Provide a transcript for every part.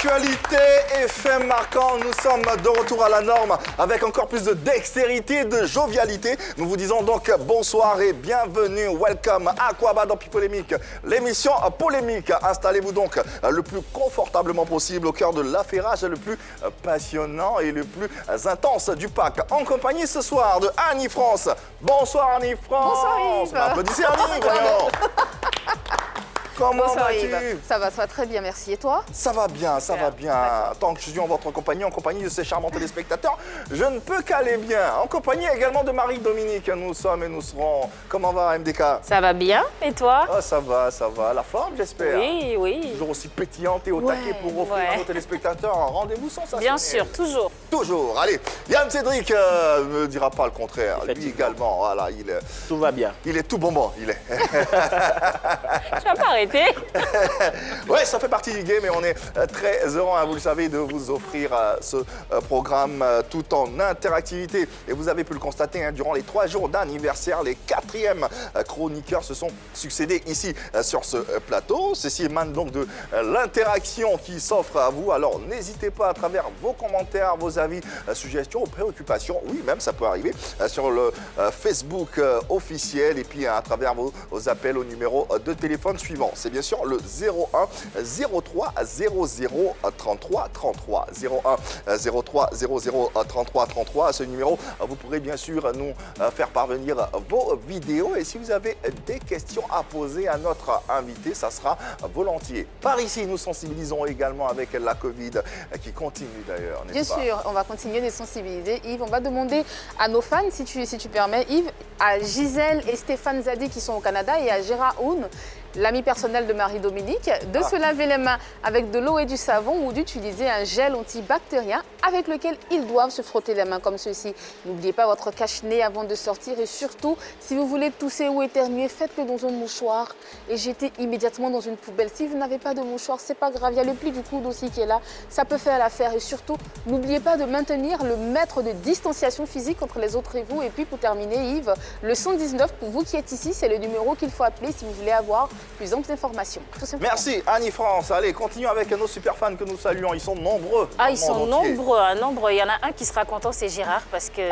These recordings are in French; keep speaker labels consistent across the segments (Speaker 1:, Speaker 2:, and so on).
Speaker 1: Actualité et fait marquant, nous sommes de retour à la norme avec encore plus de dextérité, de jovialité. Nous vous disons donc bonsoir et bienvenue, welcome à Aquaba dans Pipolémique, l'émission polémique. Installez-vous donc le plus confortablement possible au cœur de l'affairage le plus passionnant et le plus intense du pack. En compagnie ce soir de Annie France. Bonsoir Annie France.
Speaker 2: Bonsoir Yves.
Speaker 1: Applaudissez Annie, voyons. Comment vas-tu?
Speaker 2: Ça va très bien, merci. Et toi?
Speaker 1: Ça va bien, ça va bien. Tant que je suis en votre compagnie, en compagnie de ces charmants téléspectateurs, je ne peux qu'aller bien. En compagnie également de Marie-Dominique, nous sommes et nous serons. Comment va MDK?
Speaker 3: Ça va bien, et toi?
Speaker 1: Oh, ça va, ça va. La forme, j'espère?
Speaker 3: Oui, oui.
Speaker 1: Toujours aussi pétillante et au taquet pour offrir à nos téléspectateurs un rendez-vous sensationnel.
Speaker 3: Bien sûr, toujours.
Speaker 1: Toujours. Allez, Yann Cédric ne dira pas le contraire. Lui également, voilà,
Speaker 4: tout va bien.
Speaker 1: Il est tout bonbon, il est.
Speaker 3: Tu vas pas arrêter.
Speaker 1: Ouais, ça fait partie du game et on est très heureux, hein, vous le savez, de vous offrir ce programme tout en interactivité. Et vous avez pu le constater, hein, durant les 3 jours d'anniversaire, les 4e chroniqueurs se sont succédés ici sur ce plateau. Ceci émane donc de l'interaction qui s'offre à vous. Alors n'hésitez pas à travers vos commentaires, vos avis, suggestions, préoccupations, oui même ça peut arriver, sur le Facebook officiel et puis à travers vos appels au numéro de téléphone suivant. C'est bien sûr le 01 03 00 33 33. 01 03 00 33 33. À ce numéro, vous pourrez bien sûr nous faire parvenir vos vidéos. Et si vous avez des questions à poser à notre invité, ça sera volontiers. Par ici, nous sensibilisons également avec la Covid qui continue d'ailleurs.
Speaker 2: Bien sûr, on va continuer de sensibiliser. Yves, on va demander à nos fans, si tu permets, Yves, à Gisèle et Stéphane Zadi qui sont au Canada et à Gérard Houn, l'ami personnel de Marie-Dominique, de se laver les mains avec de l'eau et du savon ou d'utiliser un gel antibactérien avec lequel ils doivent se frotter les mains comme ceci. N'oubliez pas votre cache-nez avant de sortir et surtout, si vous voulez tousser ou éternuer, faites-le dans un mouchoir et jetez immédiatement dans une poubelle. Si vous n'avez pas de mouchoir, c'est pas grave, il y a le pli du coude aussi qui est là, ça peut faire l'affaire. Et surtout, n'oubliez pas de maintenir le mètre de distanciation physique entre les autres et vous. Et puis pour terminer, Yves, le 119 pour vous qui êtes ici, c'est le numéro qu'il faut appeler si vous voulez avoir plus amples informations.
Speaker 1: Merci Annie France. Allez, continuons avec nos super fans que nous saluons. Ils sont nombreux.
Speaker 3: Ah, ils sont nombreux. Il y en a un qui sera content, c'est Gérard, parce que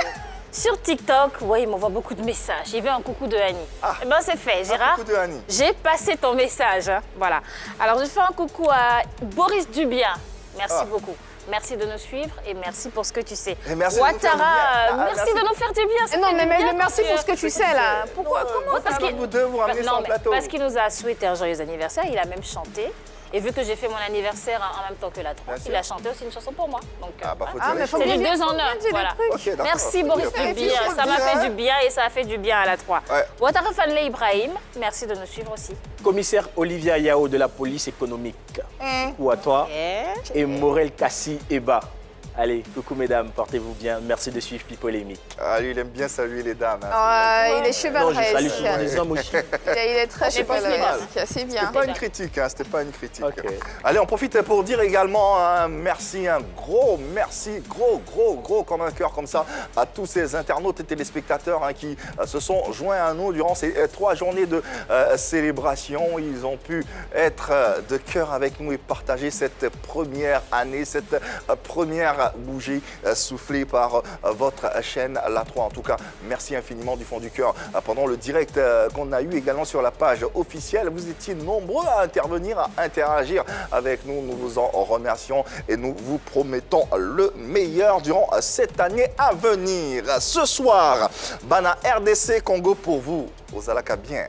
Speaker 3: sur TikTok, ouais, il m'envoie beaucoup de messages. Il veut un coucou de Annie. Ah, eh ben c'est fait, Gérard.
Speaker 1: Un coucou de Annie.
Speaker 3: J'ai passé ton message. Hein. Voilà. Alors, je fais un coucou à Boris Dubien. Merci beaucoup. Merci de nous suivre et merci pour ce que tu sais.
Speaker 1: Et merci
Speaker 3: Ouattara, merci de nous faire du bien.
Speaker 2: Non, mais merci pour ce que tu sais là. Pourquoi?
Speaker 1: Comment parce que vous deux vous ramenez sur le plateau?
Speaker 3: Parce qu'il nous a souhaité un joyeux anniversaire, il a même chanté. Et vu que j'ai fait mon anniversaire en même temps que la 3, il a chanté aussi une chanson pour moi. Donc, c'est les deux en un. Voilà.
Speaker 2: Okay,
Speaker 3: merci Boris Dubien, ça m'a fait du bien et ça a fait du bien à la 3. Ouattara Fanley Ibrahim, merci de nous suivre aussi.
Speaker 4: Commissaire Olivia Yao de la police économique, coucou à toi. Et Morel Kassi Eba. Allez, coucou mesdames, portez-vous bien. Merci de suivre Pipolémique.
Speaker 1: Ah, lui, il aime bien saluer les dames.
Speaker 2: Hein, il est chevalesque.
Speaker 4: Non, je salue souvent les hommes aussi.
Speaker 2: Il est très chevalesque, c'est bien.
Speaker 1: C'était pas une critique, hein, c'était pas une critique.
Speaker 4: Okay.
Speaker 1: Allez, on profite pour dire également un merci, un gros merci, gros comme un cœur comme ça, à tous ces internautes et téléspectateurs hein, qui se sont joints à nous durant ces 3 journées de célébration. Ils ont pu être de cœur avec nous et partager cette première année, cette première bougie soufflée par votre chaîne La 3. En tout cas, merci infiniment du fond du cœur. Pendant le direct qu'on a eu également sur la page officielle, vous étiez nombreux à intervenir, à interagir avec nous. Nous vous en remercions et nous vous promettons le meilleur durant cette année à venir. Ce soir, Bana RDC Congo pour vous. Ozalaka bien.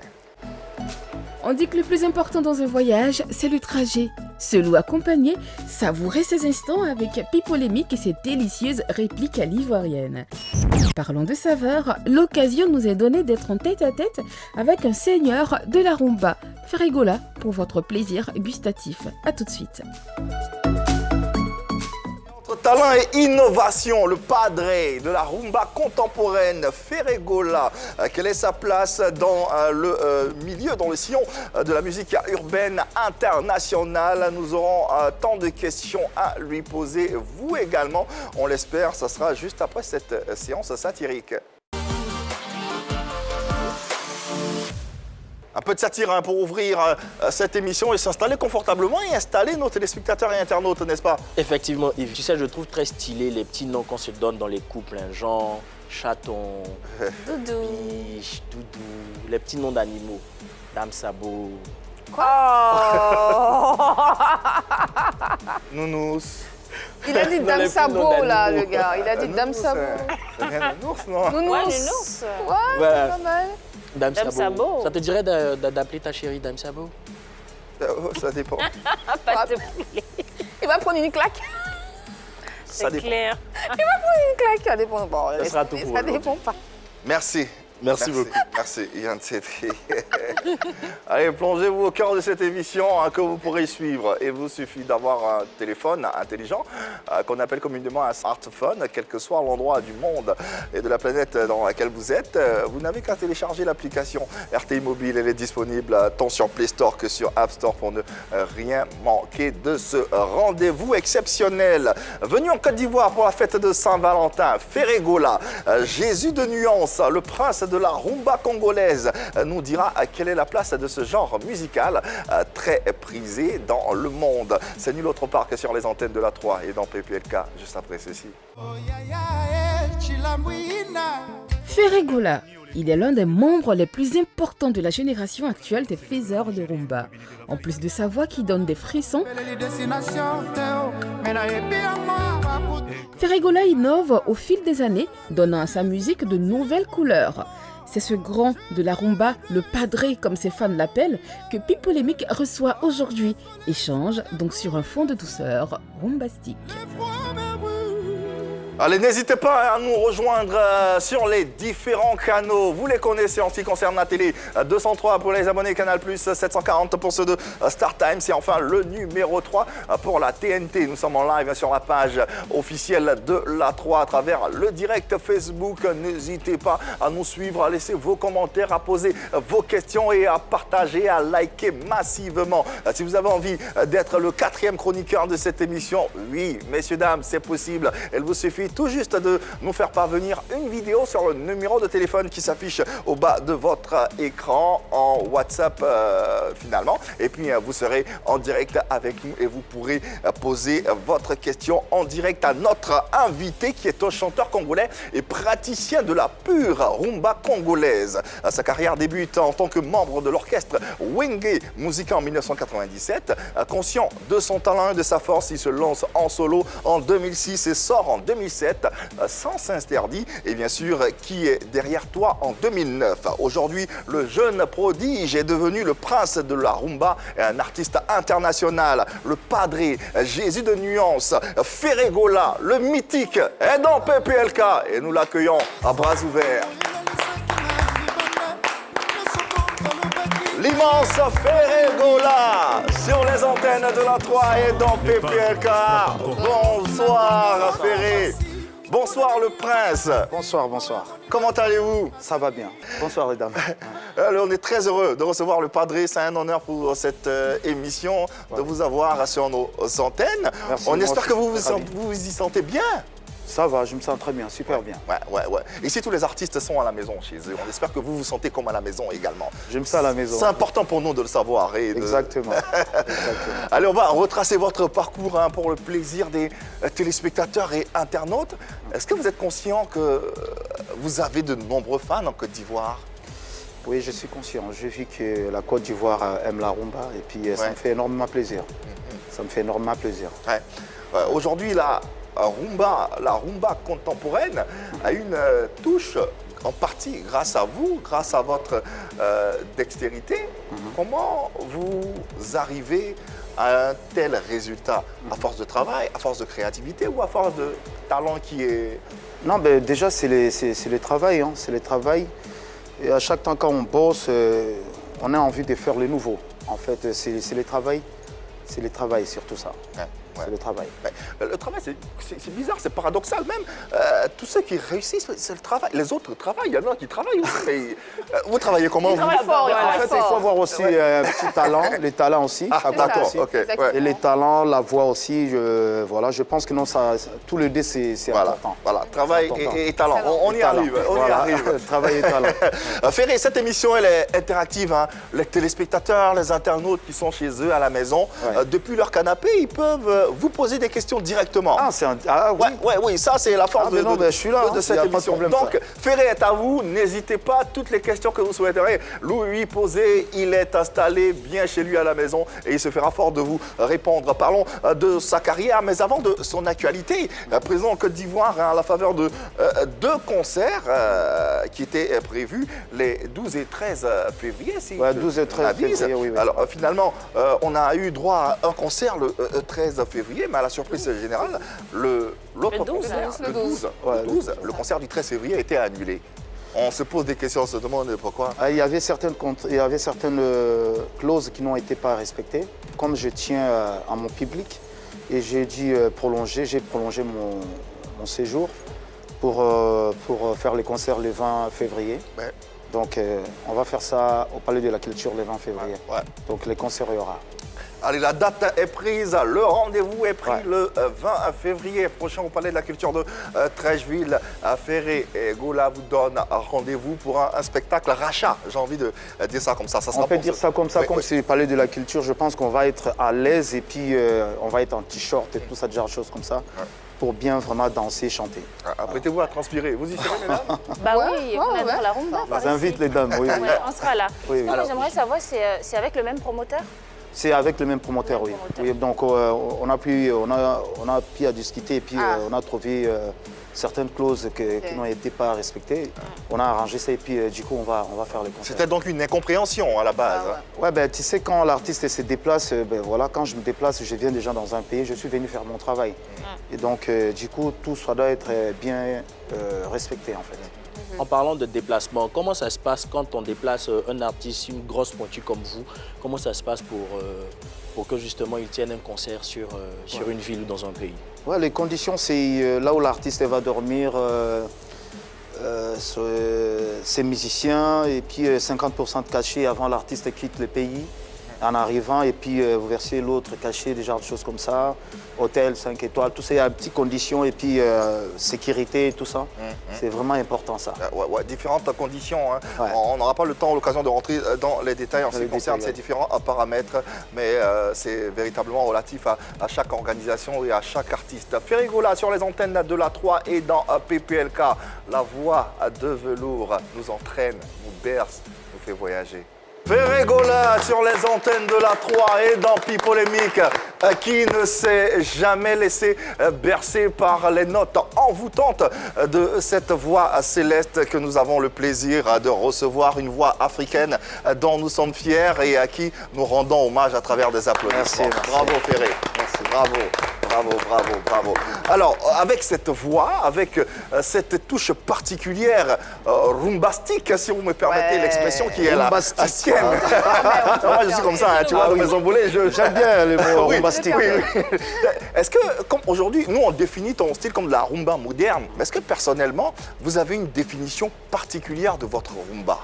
Speaker 5: On dit que le plus important dans un voyage, c'est le trajet. Seul ou accompagné, savourez ces instants avec Pipolémique et ses délicieuses répliques à l'ivoirienne. Parlons de saveurs, l'occasion nous est donnée d'être en tête-à-tête avec un seigneur de la rumba. Ferregola pour votre plaisir gustatif. A tout de suite.
Speaker 1: Talent et innovation, le padre de la rumba contemporaine, Ferregola. Quelle est sa place dans le milieu, dans le sillon de la musique urbaine internationale? Nous aurons tant de questions à lui poser, vous également. On l'espère, ça sera juste après cette séance satirique. Un peu de satire pour ouvrir cette émission et s'installer confortablement et installer nos téléspectateurs et internautes, n'est-ce pas?
Speaker 4: Effectivement, Yves. Tu sais, je trouve très stylé les petits noms qu'on se donne dans les couples, Jean, Chaton,
Speaker 3: Doudou,
Speaker 4: Biche, Doudou, les petits noms d'animaux, Dame Sabot.
Speaker 3: Quoi?
Speaker 1: Nounous.
Speaker 2: Il a dit Dame Sabot, là, le gars. Il a dit Dame Sabot.
Speaker 1: C'est bien Nounours, non?
Speaker 2: Nounous.
Speaker 3: Ouais, Nounours.
Speaker 2: Ouais, c'est pas mal.
Speaker 4: Dame
Speaker 3: Sabot.
Speaker 4: Sabot. Ça te dirait d'appeler ta chérie Dame Sabot?
Speaker 1: Ça dépend.
Speaker 3: Pas de poulet.
Speaker 2: Il va prendre une claque.
Speaker 1: Ça
Speaker 3: C'est
Speaker 1: dépend.
Speaker 3: clair.
Speaker 2: Il va prendre une claque. Ça dépend. Bon,
Speaker 4: Ça sera tout pour
Speaker 2: ça dépend pas.
Speaker 1: Merci.
Speaker 4: Merci beaucoup.
Speaker 1: Merci, Yann Cédric. Allez, plongez-vous au cœur de cette émission que vous pourrez suivre. Il vous suffit d'avoir un téléphone intelligent qu'on appelle communément un smartphone, quel que soit l'endroit du monde et de la planète dans laquelle vous êtes. Vous n'avez qu'à télécharger l'application RTI Mobile. Elle est disponible tant sur Play Store que sur App Store pour ne rien manquer de ce rendez-vous exceptionnel. Venu en Côte d'Ivoire pour la fête de Saint-Valentin, Ferregola, Jésus de Nuance, le prince de la rumba congolaise, nous dira quelle est la place de ce genre musical très prisé dans le monde. C'est nul autre part que sur les antennes de la 3 et dans PPLK, juste après ceci.
Speaker 5: Ferregola, il est l'un des membres les plus importants de la génération actuelle des faiseurs de rumba. En plus de sa voix qui donne des frissons, Ferregola innove au fil des années, donnant à sa musique de nouvelles couleurs. C'est ce grand de la rumba, le padré comme ses fans l'appellent, que Pipolémique reçoit aujourd'hui. Échange donc sur un fond de douceur rumbastique.
Speaker 1: Allez, n'hésitez pas à nous rejoindre sur les différents canaux. Vous les connaissez en ce qui concerne la télé. 203 pour les abonnés Canal+, 740 pour ceux de Star Times. Et enfin, le numéro 3 pour la TNT. Nous sommes en live sur la page officielle de la 3 à travers le direct Facebook. N'hésitez pas à nous suivre, à laisser vos commentaires, à poser vos questions et à partager, à liker massivement. Si vous avez envie d'être le 4e chroniqueur de cette émission, oui, messieurs, dames, c'est possible. Il vous suffit tout juste de nous faire parvenir une vidéo sur le numéro de téléphone qui s'affiche au bas de votre écran en WhatsApp finalement. Et puis vous serez en direct avec nous et vous pourrez poser votre question en direct à notre invité qui est un chanteur congolais et praticien de la pure rumba congolaise. Sa carrière débute en tant que membre de l'orchestre Wenge Musica en 1997. Conscient de son talent et de sa force, il se lance en solo en 2006 et sort en 2007 sans s'interdit et bien sûr Qui est derrière toi en 2009. Aujourd'hui, le jeune prodige est devenu le prince de la rumba et un artiste international. Le padré Jésus de Nuance, Ferregola, le mythique est dans PPLK et nous l'accueillons à bras ouverts. L'immense Ferregola sur les antennes de la 3 et dans PPLK. Bonsoir Ferré. Bonsoir le prince.
Speaker 6: Bonsoir, bonsoir.
Speaker 1: Comment allez-vous?
Speaker 6: Ça va bien. Bonsoir les dames.
Speaker 1: Alors, on est très heureux de recevoir le padré. C'est un honneur pour cette émission de vous avoir sur nos antennes.
Speaker 6: Merci,
Speaker 1: on espère que vous
Speaker 6: ravi.
Speaker 1: vous y sentez bien.
Speaker 6: Ça va, je me sens très bien, super bien.
Speaker 1: Ouais. Ici, tous les artistes sont à la maison chez eux. On espère que vous vous sentez comme à la maison également.
Speaker 6: J'aime ça à la maison.
Speaker 1: C'est important pour nous de le savoir.
Speaker 6: Exactement.
Speaker 1: Allez, on va retracer votre parcours pour le plaisir des téléspectateurs et internautes. Est-ce que vous êtes conscient que vous avez de nombreux fans en Côte d'Ivoire?
Speaker 6: Oui, je suis conscient. J'ai vu que la Côte d'Ivoire aime la rumba et puis ça me fait énormément plaisir. Ça me fait énormément plaisir.
Speaker 1: Ouais. Aujourd'hui, la rumba contemporaine a une touche en partie grâce à vous, grâce à votre dextérité. Comment vous arrivez à un tel résultat? À force de travail, à force de créativité ou à force de talent qui est...
Speaker 6: Non, ben, déjà, c'est le travail. Hein. C'est le travail. Et à chaque temps quand on bosse, on a envie de faire le nouveau. En fait, c'est le travail. C'est le travail, surtout ça. c'est le travail.
Speaker 1: Le travail, c'est bizarre, c'est paradoxal même. Tous ceux qui réussissent, c'est le travail. Les autres travaillent, il y en a qui travaillent aussi. Mais, vous travaillez comment?
Speaker 2: Ils travaillent fort,
Speaker 6: en fait, il faut avoir aussi un petit talent, les talents aussi.
Speaker 1: Ah, d'accord, ok.
Speaker 6: Et les talents, la voix aussi, je pense que non, tous les deux, c'est important.
Speaker 1: Voilà, travail et talent. On y arrive,
Speaker 6: Travail et talent.
Speaker 1: Ferré, cette émission, elle est interactive. Hein. Les téléspectateurs, les internautes qui sont chez eux à la maison, depuis leur canapé, ils peuvent vous poser des questions directement. Oui, ça c'est la force de cette émission. Donc, Ferré est à vous, n'hésitez pas, toutes les questions que vous souhaiterez lui poser, il est installé bien chez lui à la maison et il se fera fort de vous répondre. Parlons de sa carrière, mais avant de son actualité, présent en Côte d'Ivoire à la faveur de 2 concerts qui étaient prévus les 12 et 13 février.
Speaker 6: 12 et 13 février, oui.
Speaker 1: Alors finalement, on a eu droit à un concert le 13 février, mais à la surprise générale, l'autre concert, le concert du 13 février a été annulé. On se pose des questions, on se demande pourquoi.
Speaker 6: Il y avait certaines clauses qui n'ont été pas respectées. Comme je tiens à mon public, et j'ai dû j'ai prolongé mon séjour pour faire les concerts le 20 février.
Speaker 1: Ouais.
Speaker 6: Donc on va faire ça au Palais de la Culture le 20 février. Ouais. Donc les concerts, il y aura.
Speaker 1: Allez, la date est prise, le rendez-vous est pris le 20 février prochain au Palais de la Culture de Treichville. Ferré et Gola vous donnent rendez-vous pour un spectacle rachat. J'ai envie de dire ça comme ça.
Speaker 6: On peut dire ça comme ça, comme c'est le Palais de la Culture. Je pense qu'on va être à l'aise et puis on va être en t-shirt et tout ça, genre de choses comme ça. Ouais. Pour bien vraiment danser, chanter.
Speaker 1: Apprêtez-vous à transpirer. Vous y serez, mesdames?
Speaker 3: Oui, on adore la rumba.
Speaker 6: On invite les dames, oui.
Speaker 3: On sera là. J'aimerais savoir, c'est avec le même promoteur?
Speaker 6: C'est avec le même promoteur, oui. Donc on a pu à discuter et puis on a trouvé certaines clauses qui n'ont été pas respectées. On a arrangé ça et puis du coup on va faire les concerts.
Speaker 1: C'était donc une incompréhension à la base.
Speaker 6: Tu sais, quand l'artiste se déplace, quand je me déplace, je viens déjà dans un pays, je suis venu faire mon travail. Et donc du coup tout ça doit être bien respecté en fait.
Speaker 4: En parlant de déplacement, comment ça se passe quand on déplace un artiste, une grosse pointue comme vous? Comment ça se passe pour que justement il tienne un concert sur une ville ou dans un pays?
Speaker 6: Les conditions, c'est là où l'artiste va dormir, ses musiciens, et puis 50% de cachet avant l'artiste quitte le pays. En arrivant, et puis vous versez l'autre cachet, des genres de choses comme ça. Hôtel, 5 étoiles, tout ça, il y a petites conditions, et puis sécurité, tout ça. C'est vraiment important, ça.
Speaker 1: Différentes conditions. Hein. On n'aura pas le temps, l'occasion de rentrer dans les détails en ce qui concerne ces différents paramètres, mais c'est véritablement relatif à chaque organisation et à chaque artiste. Ferré Gola sur les antennes de la 3 et dans PPLK. La voix de velours nous entraîne, nous berce, nous fait voyager. Ferré Gola sur les antennes de la 3 et dans Pipolémique, qui ne s'est jamais laissé bercer par les notes envoûtantes de cette voix céleste que nous avons le plaisir de recevoir, une voix africaine dont nous sommes fiers et à qui nous rendons hommage à travers des applaudissements. Merci. Bravo Ferré. Merci. Bravo. Alors, avec cette voix, avec cette touche particulière, rumbastique, si vous me permettez l'expression qui est la sienne. Moi, je suis comme ça, tu vois, dans mes emboulés, j'aime bien les mots rumbastique. Est-ce que, comme aujourd'hui, nous, on définit ton style comme de la rumba moderne, mais est-ce que, personnellement, vous avez une définition particulière de votre rumba?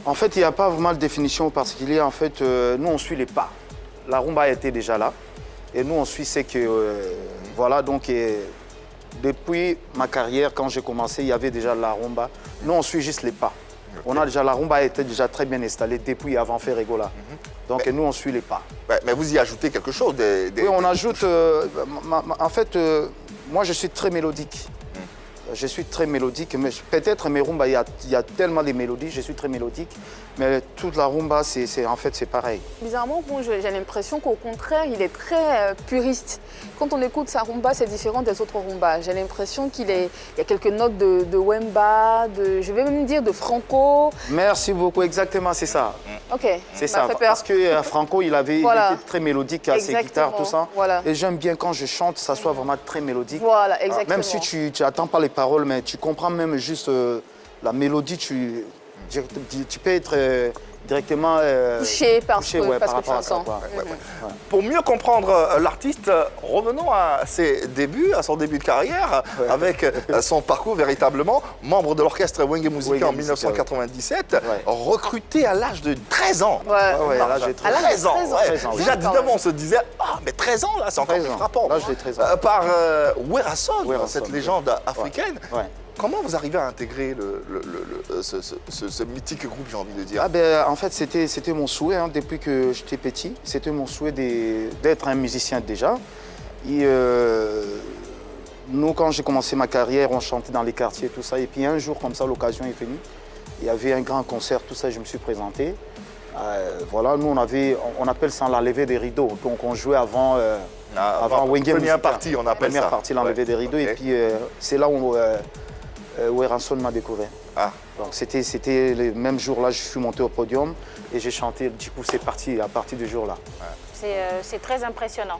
Speaker 6: En fait, il n'y a pas vraiment de définition particulière. En fait, nous, on suit les pas. La rumba était déjà là. Et nous, on suit ce que... donc depuis ma carrière, quand j'ai commencé, il y avait déjà la rumba. Nous, on suit juste les pas. La rumba était déjà très bien installée depuis avant Ferré Gola. Donc nous, on suit les pas.
Speaker 1: Mais vous y ajoutez quelque chose
Speaker 6: Oui, on ajoute... en fait, moi, je suis très mélodique. Je suis très mélodique, mais peut-être mes rumba, il y a tellement de mélodies, je suis très mélodique, mais toute la rumba, en fait, c'est pareil.
Speaker 2: Bizarrement, j'ai l'impression qu'au contraire, il est très puriste. Quand on écoute sa rumba, c'est différent des autres rumbas. J'ai l'impression qu'il y a quelques notes de wemba, je vais même dire de franco.
Speaker 6: Merci beaucoup, exactement, c'est ça.
Speaker 2: Ok,
Speaker 6: c'est ça, parce que Franco, il était très mélodique à ses guitares, tout ça. Voilà. Et j'aime bien quand je chante, ça soit vraiment très mélodique.
Speaker 2: Voilà, exactement.
Speaker 6: Même si tu n'attends pas les paroles, mais tu comprends même juste la mélodie, tu peux être directement
Speaker 2: touché par ce que
Speaker 6: par
Speaker 2: tu ressens.
Speaker 1: Pour mieux comprendre l'artiste, revenons à ses débuts, à son début de carrière, avec son parcours véritablement. Membre de l'orchestre Wenge Musica en 1997, recruté à l'âge de 13 ans.
Speaker 6: À l'âge de 13 ans.
Speaker 1: Déjà 19 ans, on se disait, mais 13 ans, là, c'est encore plus frappant.
Speaker 6: L'âge de 13 ans.
Speaker 1: Par Werason, cette légende africaine. Comment vous arrivez à intégrer ce mythique groupe, j'ai envie de dire?
Speaker 6: En fait, c'était mon souhait depuis que j'étais petit. C'était mon souhait d'être un musicien déjà. Et, nous, quand j'ai commencé ma carrière, on chantait dans les quartiers, tout ça. Et puis un jour, comme ça, l'occasion est venue. Il y avait un grand concert, tout ça, je me suis présenté. Voilà, nous, on appelle ça la levée des rideaux. Donc, on jouait avant Wenge Musica.
Speaker 1: Première partie, on appelle ça.
Speaker 6: Première partie, l'enlever des rideaux. Et puis, c'est là où Werason m'a découvert. Donc, c'était le même jour-là, je suis monté au podium et j'ai chanté. Du coup, c'est parti à partir du jour-là.
Speaker 3: C'est très impressionnant.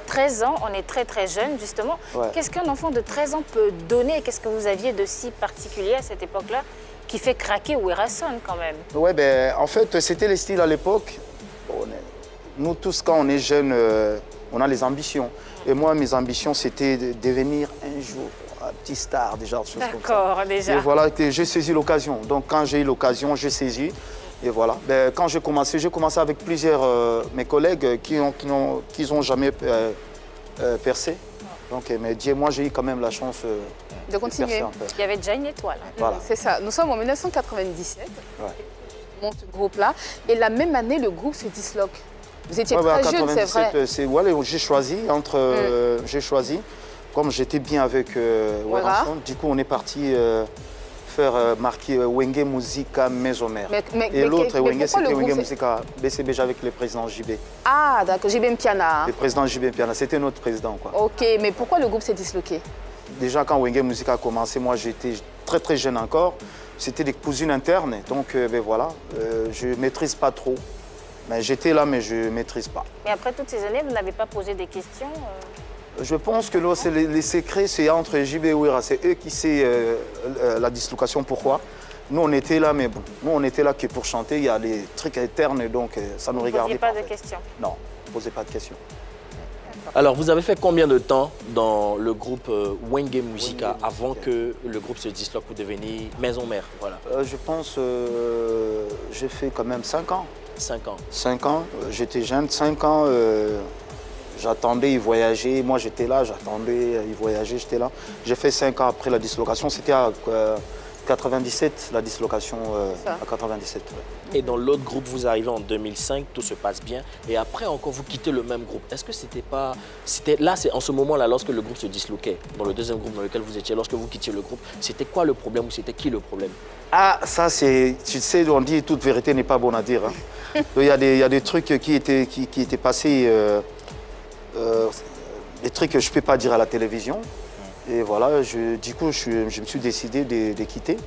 Speaker 3: 13 ans, on est très très jeune justement. Qu'est-ce qu'un enfant de 13 ans peut donner? Qu'est-ce que vous aviez de si particulier à cette époque-là qui fait craquer Werason quand même?
Speaker 6: En fait, c'était les styles à l'époque. Nous tous, quand on est jeunes, on a les ambitions. Et moi, mes ambitions, c'était de devenir un jour un petit star, déjà, choses comme ça.
Speaker 3: D'accord, déjà.
Speaker 6: Et voilà, j'ai saisi l'occasion. Donc, quand j'ai eu l'occasion, j'ai saisi. Et voilà. Quand j'ai commencé avec plusieurs mes collègues qui n'ont jamais percé. Donc, mais Dieu, moi, j'ai eu quand même la chance
Speaker 2: de continuer.
Speaker 3: Il y avait déjà une étoile.
Speaker 6: Voilà.
Speaker 2: C'est ça. Nous sommes en 1997. Monte ce groupe-là. Et la même année, le groupe se disloque. Vous étiez très jeune, c'est vrai.
Speaker 6: J'ai choisi j'ai choisi. Comme j'étais bien avec Werason, du coup, on est parti faire marquer Wenge Musica Maison Mère. Et l'autre, Wenge, c'était Wenge Musica BCBG avec le président JB.
Speaker 2: Ah, d'accord, JB Mpiana.
Speaker 6: Le président JB Mpiana, c'était notre président, quoi.
Speaker 2: Ok, mais pourquoi le groupe s'est disloqué?
Speaker 6: Déjà, quand Wenge Musica a commencé, moi, j'étais très, très jeune encore. C'était des cousines internes, donc voilà, je ne maîtrise pas trop. Mais j'étais là, mais je ne maîtrise pas.
Speaker 3: Et après toutes ces années, vous n'avez pas posé des questions
Speaker 6: Je pense que là, les secrets, c'est entre JB et Wera. C'est eux qui savent la dislocation, pourquoi. Nous, on était là, mais bon, nous, on était là que pour chanter. Il y a des trucs internes, donc ça nous regardait pas.
Speaker 3: Vous ne posiez pas de questions?
Speaker 6: Non, ne posez pas de questions.
Speaker 4: Alors, vous avez fait combien de temps dans le groupe Wenge Musica avant que le groupe se disloque pour devenir Maison Mère? Voilà.
Speaker 6: Je pense j'ai fait quand même 5 ans.
Speaker 4: 5 ans.
Speaker 6: 5 ans, j'étais jeune, 5 ans, j'attendais, ils voyageaient, moi j'étais là, j'attendais, ils voyageaient, j'étais là. J'ai fait 5 ans après la dislocation, c'était à 97, la dislocation à 97.
Speaker 4: Et dans l'autre groupe, vous arrivez en 2005, tout se passe bien. Et après encore, vous quittez le même groupe. Est-ce que c'était pas... Là, c'est en ce moment-là, lorsque le groupe se disloquait, dans le deuxième groupe dans lequel vous étiez, lorsque vous quittiez le groupe, c'était quoi le problème ou c'était qui le problème?
Speaker 6: Ah, ça c'est... Tu sais, on dit toute vérité n'est pas bonne à dire. Hein. Il y a des trucs qui étaient passés, des trucs que je ne peux pas dire à la télévision. Et voilà, du coup, je me suis décidé de quitter.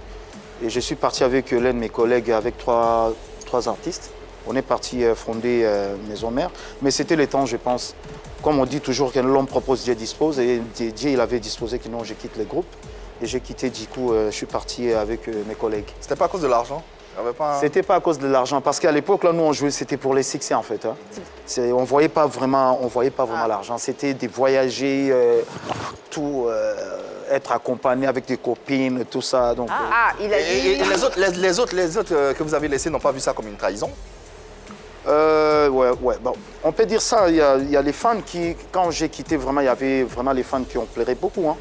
Speaker 6: Et je suis parti avec l'un de mes collègues, avec trois artistes. On est parti fonder Maison Mère. Mais c'était le temps, je pense. Comme on dit toujours que l'homme propose, Dieu dispose. Et Dieu, il avait disposé que non, je quitte le groupe. Et j'ai quitté, du coup, je suis parti avec mes collègues.
Speaker 1: C'était pas à cause de l'argent?
Speaker 6: C'était pas à cause de l'argent, parce qu'à l'époque, là, nous, on jouait, c'était pour les succès, en fait. Hein. On voyait pas vraiment l'argent. C'était de voyager, tout, être accompagné avec des copines, tout ça. Donc,
Speaker 1: et les autres que vous avez laissés n'ont pas vu ça comme une trahison?
Speaker 6: Ouais. Bon, on peut dire ça. Il y a les fans qui, quand j'ai quitté, vraiment, il y avait vraiment les fans qui ont pleuré beaucoup. Hein.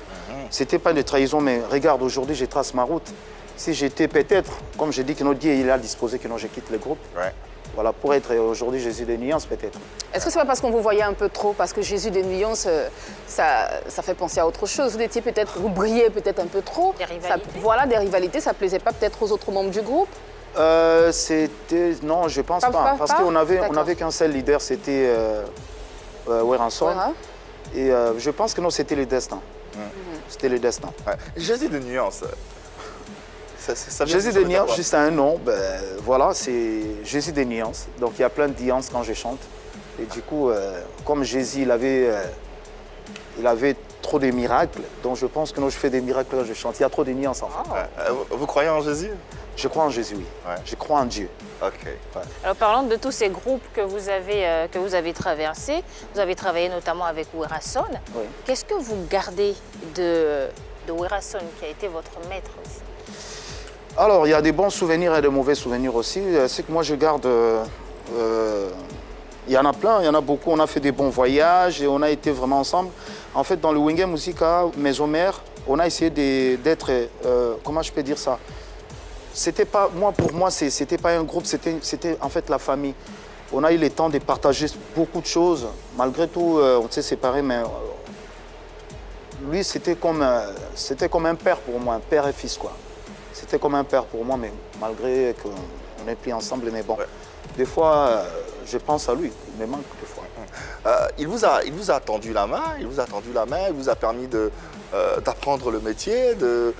Speaker 6: C'était pas de trahison, mais regarde, aujourd'hui, je trace ma route. Si j'étais peut-être, comme j'ai dit que notre Dieu, il a disposé que non, je quitte le groupe. Voilà, pour être aujourd'hui Jésus des Nuances, peut-être.
Speaker 2: Est-ce que c'est pas parce qu'on vous voyait un peu trop? Parce que Jésus des Nuances, ça fait penser à autre chose. Vous étiez peut-être, vous brillez peut-être un peu trop.
Speaker 3: Des rivalités.
Speaker 2: Voilà, des rivalités, ça plaisait pas peut-être aux autres membres du groupe?
Speaker 6: Non, je pense pas. Parce qu'on avait qu'un seul leader, c'était Werason. Et je pense que non, c'était le destin. C'était le destin.
Speaker 1: Jésus des Nuances.
Speaker 6: Jésus des Nuances, juste un nom, voilà, c'est Jésus des Nuances. Donc il y a plein de nuances quand je chante. Et du coup, comme Jésus, il avait trop de miracles, donc je pense que non, je fais des miracles quand je chante. Il y a trop de nuances en fait.
Speaker 1: Vous croyez en Jésus?
Speaker 6: Je crois en Jésus, oui.
Speaker 1: Ouais.
Speaker 6: Je crois en Dieu.
Speaker 1: Ok.
Speaker 6: Ouais.
Speaker 3: Alors parlant de tous ces groupes que vous avez traversés, vous avez travaillé notamment avec Werason.
Speaker 6: Oui.
Speaker 3: Qu'est-ce que vous gardez de Werason qui a été votre maître aussi?
Speaker 6: Alors, il y a des bons souvenirs et de mauvais souvenirs aussi. C'est que moi, je garde... il y en a plein, il y en a beaucoup. On a fait des bons voyages et on a été vraiment ensemble. En fait, dans le Wenge Musica, Maison Mère, on a essayé d'être... comment je peux dire ça? C'était pas... pour moi, c'était pas un groupe, c'était en fait la famille. On a eu le temps de partager beaucoup de choses. Malgré tout, on s'est séparés, mais... lui, c'était comme un père pour moi, un père et fils, quoi. C'était comme un père pour moi, mais malgré qu'on n'est plus ensemble, mais bon. Ouais. Des fois, je pense à lui, il me manque des fois.
Speaker 1: Il vous a tendu la main, il vous a permis d'apprendre le métier, de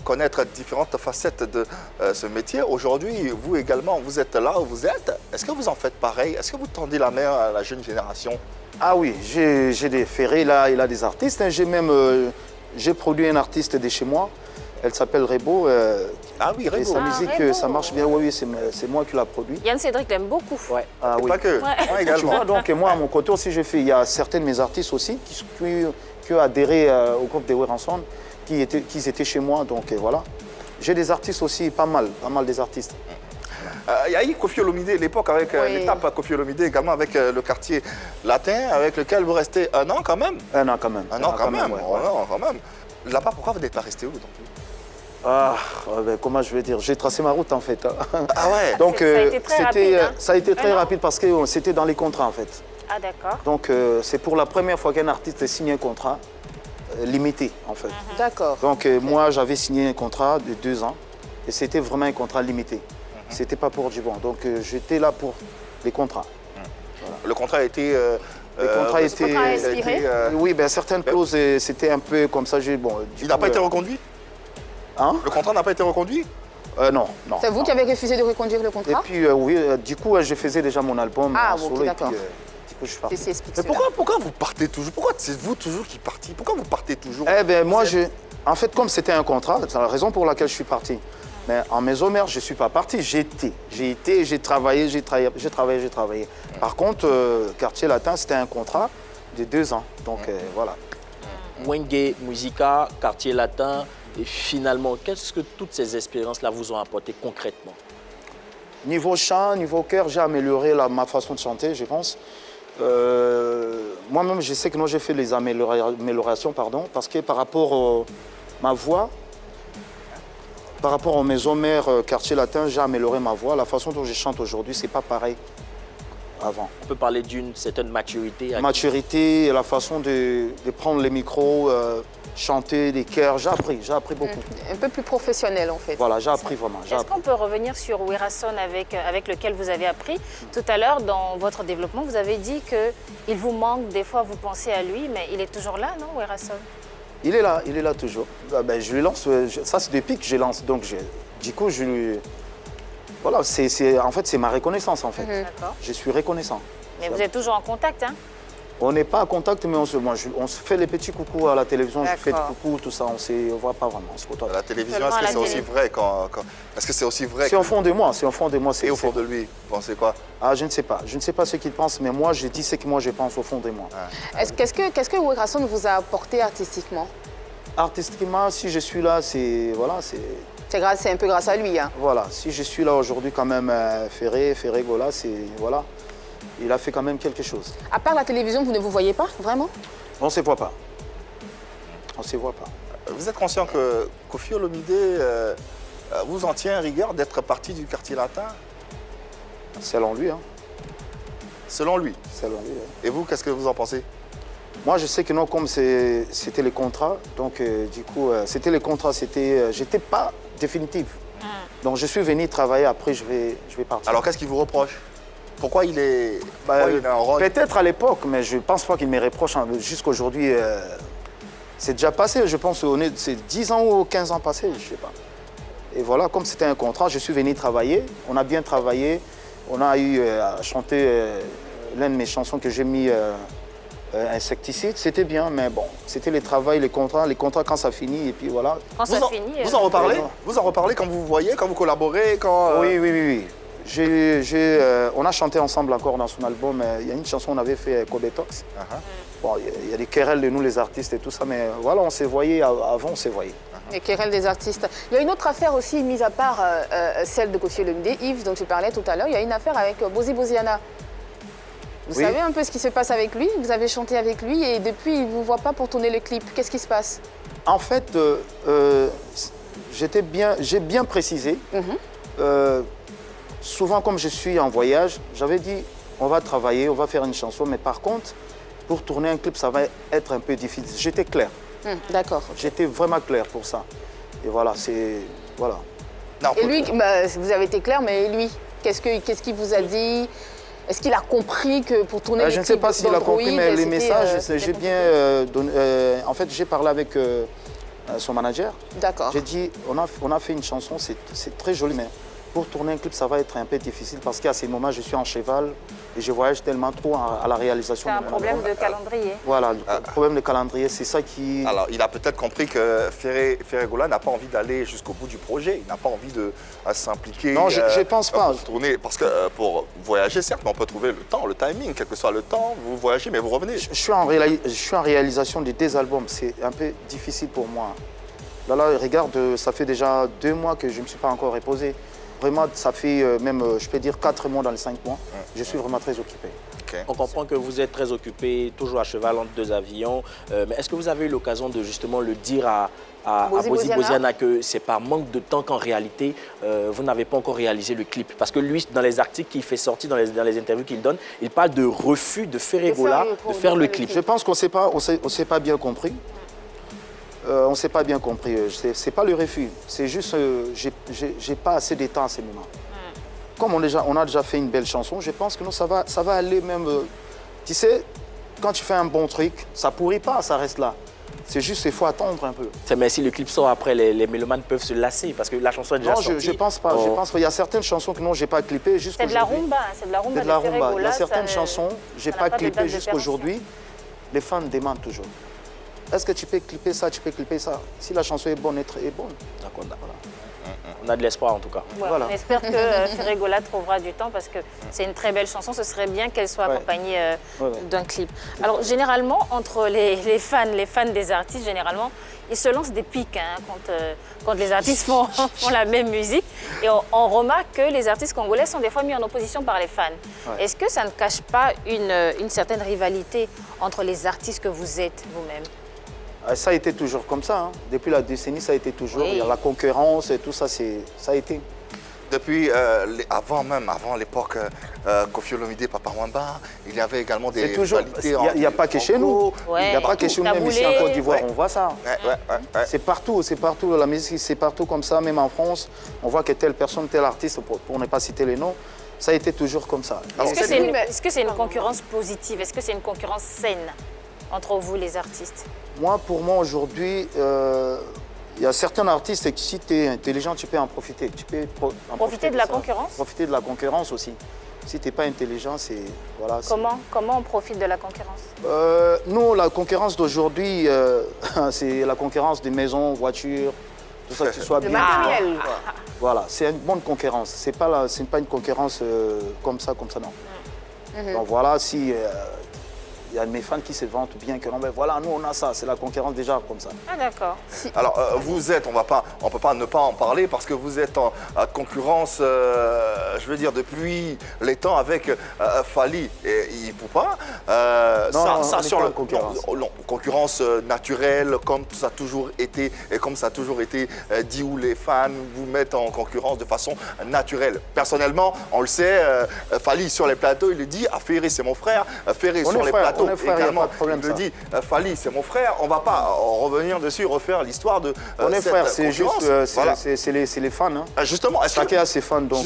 Speaker 1: connaître différentes facettes de ce métier. Aujourd'hui, vous également, vous êtes là où vous êtes. Est-ce que vous en faites pareil? Est-ce que vous tendez la main à la jeune génération?
Speaker 6: Ah oui, j'ai des ferrés, là, il a des artistes. Hein. J'ai produit un artiste de chez moi. Elle s'appelle Rebo.
Speaker 1: Ah oui, Rebo.
Speaker 6: Et sa musique,
Speaker 3: Rebo.
Speaker 6: Ça marche bien. Oui, c'est moi qui l'a produit.
Speaker 3: Yann Cédric l'aime beaucoup.
Speaker 6: Ouais. Ah, oui.
Speaker 1: Pas que, moi également.
Speaker 6: Tu vois, donc moi, à mon côté aussi, il y a certains de mes artistes aussi qui ont adhéré au groupe de Werason, qui étaient chez moi. Donc voilà. J'ai des artistes aussi, pas mal des artistes.
Speaker 1: Il y a eu Koffi Olomide, l'époque avec l'étape Koffi Olomide, également avec le quartier latin, avec lequel vous restez un an quand même.
Speaker 6: Un an quand même.
Speaker 1: Un an quand même.
Speaker 6: Ouais.
Speaker 1: Un an quand même. Là-bas, pourquoi vous n'êtes pas resté où donc?
Speaker 6: Ah, ben, comment je vais dire? J'ai tracé ma route en fait.
Speaker 1: Ah ouais.
Speaker 6: Donc
Speaker 3: ça a été très rapide, hein?
Speaker 6: Ça a été très rapide parce que c'était dans les contrats en fait.
Speaker 3: Ah d'accord.
Speaker 6: Donc c'est pour la première fois qu'un artiste signe un contrat limité en fait.
Speaker 2: D'accord.
Speaker 6: Donc moi j'avais signé un contrat de 2 ans et c'était vraiment un contrat limité. C'était pas pour du bon. Donc j'étais là pour les contrats.
Speaker 1: Voilà. Le contrat a été...
Speaker 6: le contrat a
Speaker 2: expiré.
Speaker 6: Oui, ben, certaines clauses, c'était un peu comme ça.
Speaker 1: Il n'a pas été reconduit?
Speaker 6: Hein?
Speaker 1: Le contrat n'a pas été reconduit?
Speaker 6: Non.
Speaker 2: C'est vous qui avez refusé de reconduire le
Speaker 6: Et
Speaker 2: contrat?
Speaker 6: puis oui, du coup, je faisais déjà mon album en
Speaker 2: ok,
Speaker 6: solo.
Speaker 2: d'accord.
Speaker 6: Du coup, je suis parti.
Speaker 1: Mais pourquoi vous partez toujours? Pourquoi c'est vous toujours qui partez? Pourquoi vous partez toujours?
Speaker 6: Eh bien, moi, en fait, comme c'était un contrat, c'est la raison pour laquelle je suis parti. Mais en Maison Mère, je ne suis pas parti. J'ai travaillé. Par contre, Quartier Latin, c'était un contrat de 2 ans. Donc voilà.
Speaker 4: Wenge Musica, Quartier Latin, et finalement, qu'est-ce que toutes ces expériences-là vous ont apporté concrètement?
Speaker 6: Niveau chant, niveau cœur, j'ai amélioré ma façon de chanter, je pense. Moi-même, je sais que j'ai fait les améliorations, parce que par rapport à ma voix, par rapport aux Maisons Mères, Quartier Latin, j'ai amélioré ma voix. La façon dont je chante aujourd'hui, c'est pas pareil avant.
Speaker 4: On peut parler d'une certaine maturité.
Speaker 6: Maturité, la façon de prendre les micros, chanter, des chœurs, j'ai appris beaucoup.
Speaker 2: Un peu plus professionnel en fait.
Speaker 6: Voilà, j'ai appris vraiment.
Speaker 3: Est-ce qu'on peut revenir sur Werason avec lequel vous avez appris? Tout à l'heure, dans votre développement, vous avez dit qu'il vous manque, des fois vous pensez à lui, mais il est toujours là, non, Werason? Il
Speaker 6: est là toujours. Ben, je lui lance, ça c'est depuis que je lance, donc du coup je lui... Voilà, en fait c'est ma reconnaissance en fait.
Speaker 3: D'accord.
Speaker 6: Je suis reconnaissant.
Speaker 3: Mais vous êtes toujours en contact, hein?
Speaker 6: On n'est pas en contact, mais on se fait les petits coucous à la télévision, je fais des coucous, tout ça, on ne voit pas vraiment, on se côtoie.
Speaker 1: À la télévision, est-ce que c'est aussi vrai Est-ce que c'est aussi vrai?
Speaker 6: C'est au fond de moi, c'est au fond de moi.
Speaker 1: Et au fond de lui, vous pensez quoi?
Speaker 6: Ah, je ne sais pas ce qu'il pense, mais moi, je dis ce que moi je pense au fond de moi.
Speaker 2: Qu'est-ce que Werason vous a apporté artistiquement?
Speaker 6: Artistiquement, si je suis là, c'est
Speaker 2: un peu grâce à lui. Hein.
Speaker 6: Voilà, si je suis là aujourd'hui quand même, Ferré Gola, voilà. Il a fait quand même quelque chose.
Speaker 2: À part la télévision, vous ne vous voyez pas, vraiment?
Speaker 6: On ne se voit pas. On ne se voit pas.
Speaker 1: Vous êtes conscient que Koffi Olomide vous en tient rigueur d'être parti du Quartier Latin?
Speaker 6: Selon lui. Hein.
Speaker 1: Selon lui?
Speaker 6: Selon lui.
Speaker 1: Et vous, qu'est-ce que vous en pensez?
Speaker 6: Moi, je sais que non, comme c'était les contrats, donc du coup, c'était les contrats, j'étais pas définitive. Donc je suis venu travailler, après je vais partir.
Speaker 1: Alors qu'est-ce qu'il vous reproche? Pourquoi il a un rôle?
Speaker 6: Peut-être à l'époque, mais je ne pense pas qu'il me reproche. Jusqu'aujourd'hui, c'est déjà passé, je pense, c'est 10 ans ou 15 ans passés, je ne sais pas. Et voilà, comme c'était un contrat, je suis venu travailler. On a bien travaillé. On a eu à chanter l'une de mes chansons que j'ai mis insecticides, c'était bien, mais bon, c'était les travaux, les contrats quand ça finit, et puis voilà.
Speaker 3: Quand ça finit...
Speaker 1: Vous en reparlez
Speaker 6: non.
Speaker 1: Vous en reparlez quand vous voyez, quand vous collaborez, quand...
Speaker 6: Oui. On a chanté ensemble encore dans son album. Il y a une chanson qu'on avait fait, Codetox. Bon, il y a des querelles de nous, les artistes et tout ça, mais voilà, on s'est voyés, avant on s'est voyés.
Speaker 2: Les querelles des artistes. Il y a une autre affaire aussi, mise à part celle de Koffi Olomide, Yves, dont je parlais tout à l'heure. Il y a une affaire avec Bozi Boziana. Vous savez un peu ce qui se passe avec lui? Vous avez chanté avec lui et depuis, il ne vous voit pas pour tourner le clip. Qu'est-ce qui se passe?
Speaker 6: En fait, j'ai bien précisé. Souvent, comme je suis en voyage, j'avais dit, on va travailler, on va faire une chanson, mais par contre, pour tourner un clip, ça va être un peu difficile. J'étais clair.
Speaker 2: D'accord.
Speaker 6: J'étais vraiment clair pour ça. Et voilà, c'est... Voilà.
Speaker 1: Non,
Speaker 2: Et lui, vous avez été clair, mais lui, qu'est-ce qu'il vous a dit? Est-ce qu'il a compris que pour tourner les
Speaker 6: Je ne
Speaker 2: clips
Speaker 6: sais pas s'il a compris, mais les messages, j'ai
Speaker 2: c'était
Speaker 6: bien donné... en fait, j'ai parlé avec son manager.
Speaker 2: D'accord.
Speaker 6: J'ai dit, on a fait une chanson, c'est très joli, mais pour tourner un clip, ça va être un peu difficile parce qu'à ces moments, je suis en cheval et je voyage tellement trop à la réalisation.
Speaker 3: C'est un problème de calendrier.
Speaker 6: Voilà, le problème de calendrier, c'est ça qui...
Speaker 1: Alors, il a peut-être compris que Ferregola n'a pas envie d'aller jusqu'au bout du projet. Il n'a pas envie de s'impliquer.
Speaker 6: Non, je ne pense pas.
Speaker 1: Pour tourner, parce que pour voyager, certes, mais on peut trouver le temps, le timing, quel que soit le temps. Vous voyagez, mais vous revenez.
Speaker 6: Je suis en réalisation de 2 albums. C'est un peu difficile pour moi. Là, regarde, ça fait déjà 2 mois que je ne me suis pas encore reposé. Vraiment, ça fait même, je peux dire, 4 mois dans les 5 mois. Je suis vraiment très occupé.
Speaker 1: Okay.
Speaker 4: On comprend que vous êtes très occupé, toujours à cheval entre 2 avions. Mais est-ce que vous avez eu l'occasion de justement le dire à Bozi Boziana que c'est par manque de temps qu'en réalité, vous n'avez pas encore réalisé le clip? Parce que lui, dans les articles qu'il fait sortir, dans les interviews qu'il donne, il parle de refus de Ferregola de faire le clip.
Speaker 6: Je pense qu'on ne s'est pas bien compris. On ne s'est pas bien compris. C'est pas le refus. C'est juste j'ai pas assez de temps à ces moments. Comme on a déjà fait une belle chanson, je pense que non, ça va aller même... tu sais, quand tu fais un bon truc, ça pourrit pas, ça reste là. C'est juste qu'il faut attendre un peu.
Speaker 4: Mais si le clip sort après, les mélomanes peuvent se lasser parce que la chanson est déjà sortie.
Speaker 6: Non, je pense pas. Je pense qu'il y a certaines chansons que non, j'ai pas clippées jusqu'aujourd'hui.
Speaker 3: C'est de la rumba, c'est de la rumba.
Speaker 6: C'est de la rumba. Il y a certaines chansons, j'ai pas clippées jusqu'aujourd'hui. Les fans demandent toujours. Est-ce que tu peux clipper ça, tu peux clipper ça? Si la chanson est bonne, est bonne.
Speaker 4: D'accord, voilà. On a de l'espoir en tout cas.
Speaker 3: Ouais, voilà. On espère que Ferregola trouvera du temps parce que c'est une très belle chanson. Ce serait bien qu'elle soit accompagnée d'un clip. Alors généralement, entre les fans des artistes, généralement, ils se lancent des piques quand les artistes font la même musique. Et on remarque que les artistes congolais sont des fois mis en opposition par les fans. Ouais. Est-ce que ça ne cache pas une certaine rivalité entre les artistes que vous êtes vous-même?
Speaker 6: Ça a été toujours comme ça. Hein. Depuis la décennie, ça a été toujours. Il y a la concurrence et tout ça, ça a été.
Speaker 1: Depuis, avant l'époque Koffi Olomide, Papa Wemba, il y avait également des rivalités.
Speaker 6: Il n'y a pas que chez nous. Il n'y a pas que chez nous, même ici en Côte d'Ivoire, on voit ça. C'est partout, la musique, c'est partout comme ça, même en France. On voit que telle personne, tel artiste, pour ne pas citer les noms, ça a été toujours comme ça.
Speaker 3: Est-ce que c'est une concurrence positive? Est-ce que c'est une concurrence saine entre vous, les artistes?
Speaker 6: Pour moi, aujourd'hui, il y a certains artistes que si tu es intelligent, tu peux en profiter. Tu peux
Speaker 3: profiter de la concurrence?
Speaker 6: Profiter de la concurrence aussi. Si tu n'es pas intelligent, c'est... Voilà,
Speaker 3: Comment on profite de la concurrence?
Speaker 6: Nous, la concurrence d'aujourd'hui, c'est la concurrence des maisons, voitures, tout ça, que tu sois bien.
Speaker 2: Matériel.
Speaker 6: Voilà, c'est une bonne concurrence. Ce n'est pas une concurrence comme ça, non. Donc voilà, si... il y a mes fans qui se vantent bien que non, mais voilà, nous on a ça, c'est la concurrence déjà comme ça.
Speaker 3: Ah d'accord.
Speaker 1: Alors vous êtes, on peut pas ne pas en parler parce que vous êtes en concurrence, je veux dire depuis les temps avec Fally et Ipupa. Concurrence naturelle comme ça a toujours été et comme ça a toujours été dit où les fans vous mettent en concurrence de façon naturelle. Personnellement, on le sait, Fally sur les plateaux, il le dit, Ferré c'est mon frère, Ferré sur les plateaux.
Speaker 6: Frère,
Speaker 1: également,
Speaker 6: problème,
Speaker 1: il me dit, Fally, c'est mon frère, on ne va pas revenir dessus, refaire l'histoire de
Speaker 6: on est frère, c'est juste, c'est les fans. Hein.
Speaker 1: Justement,
Speaker 6: chacun a ses fans. Donc,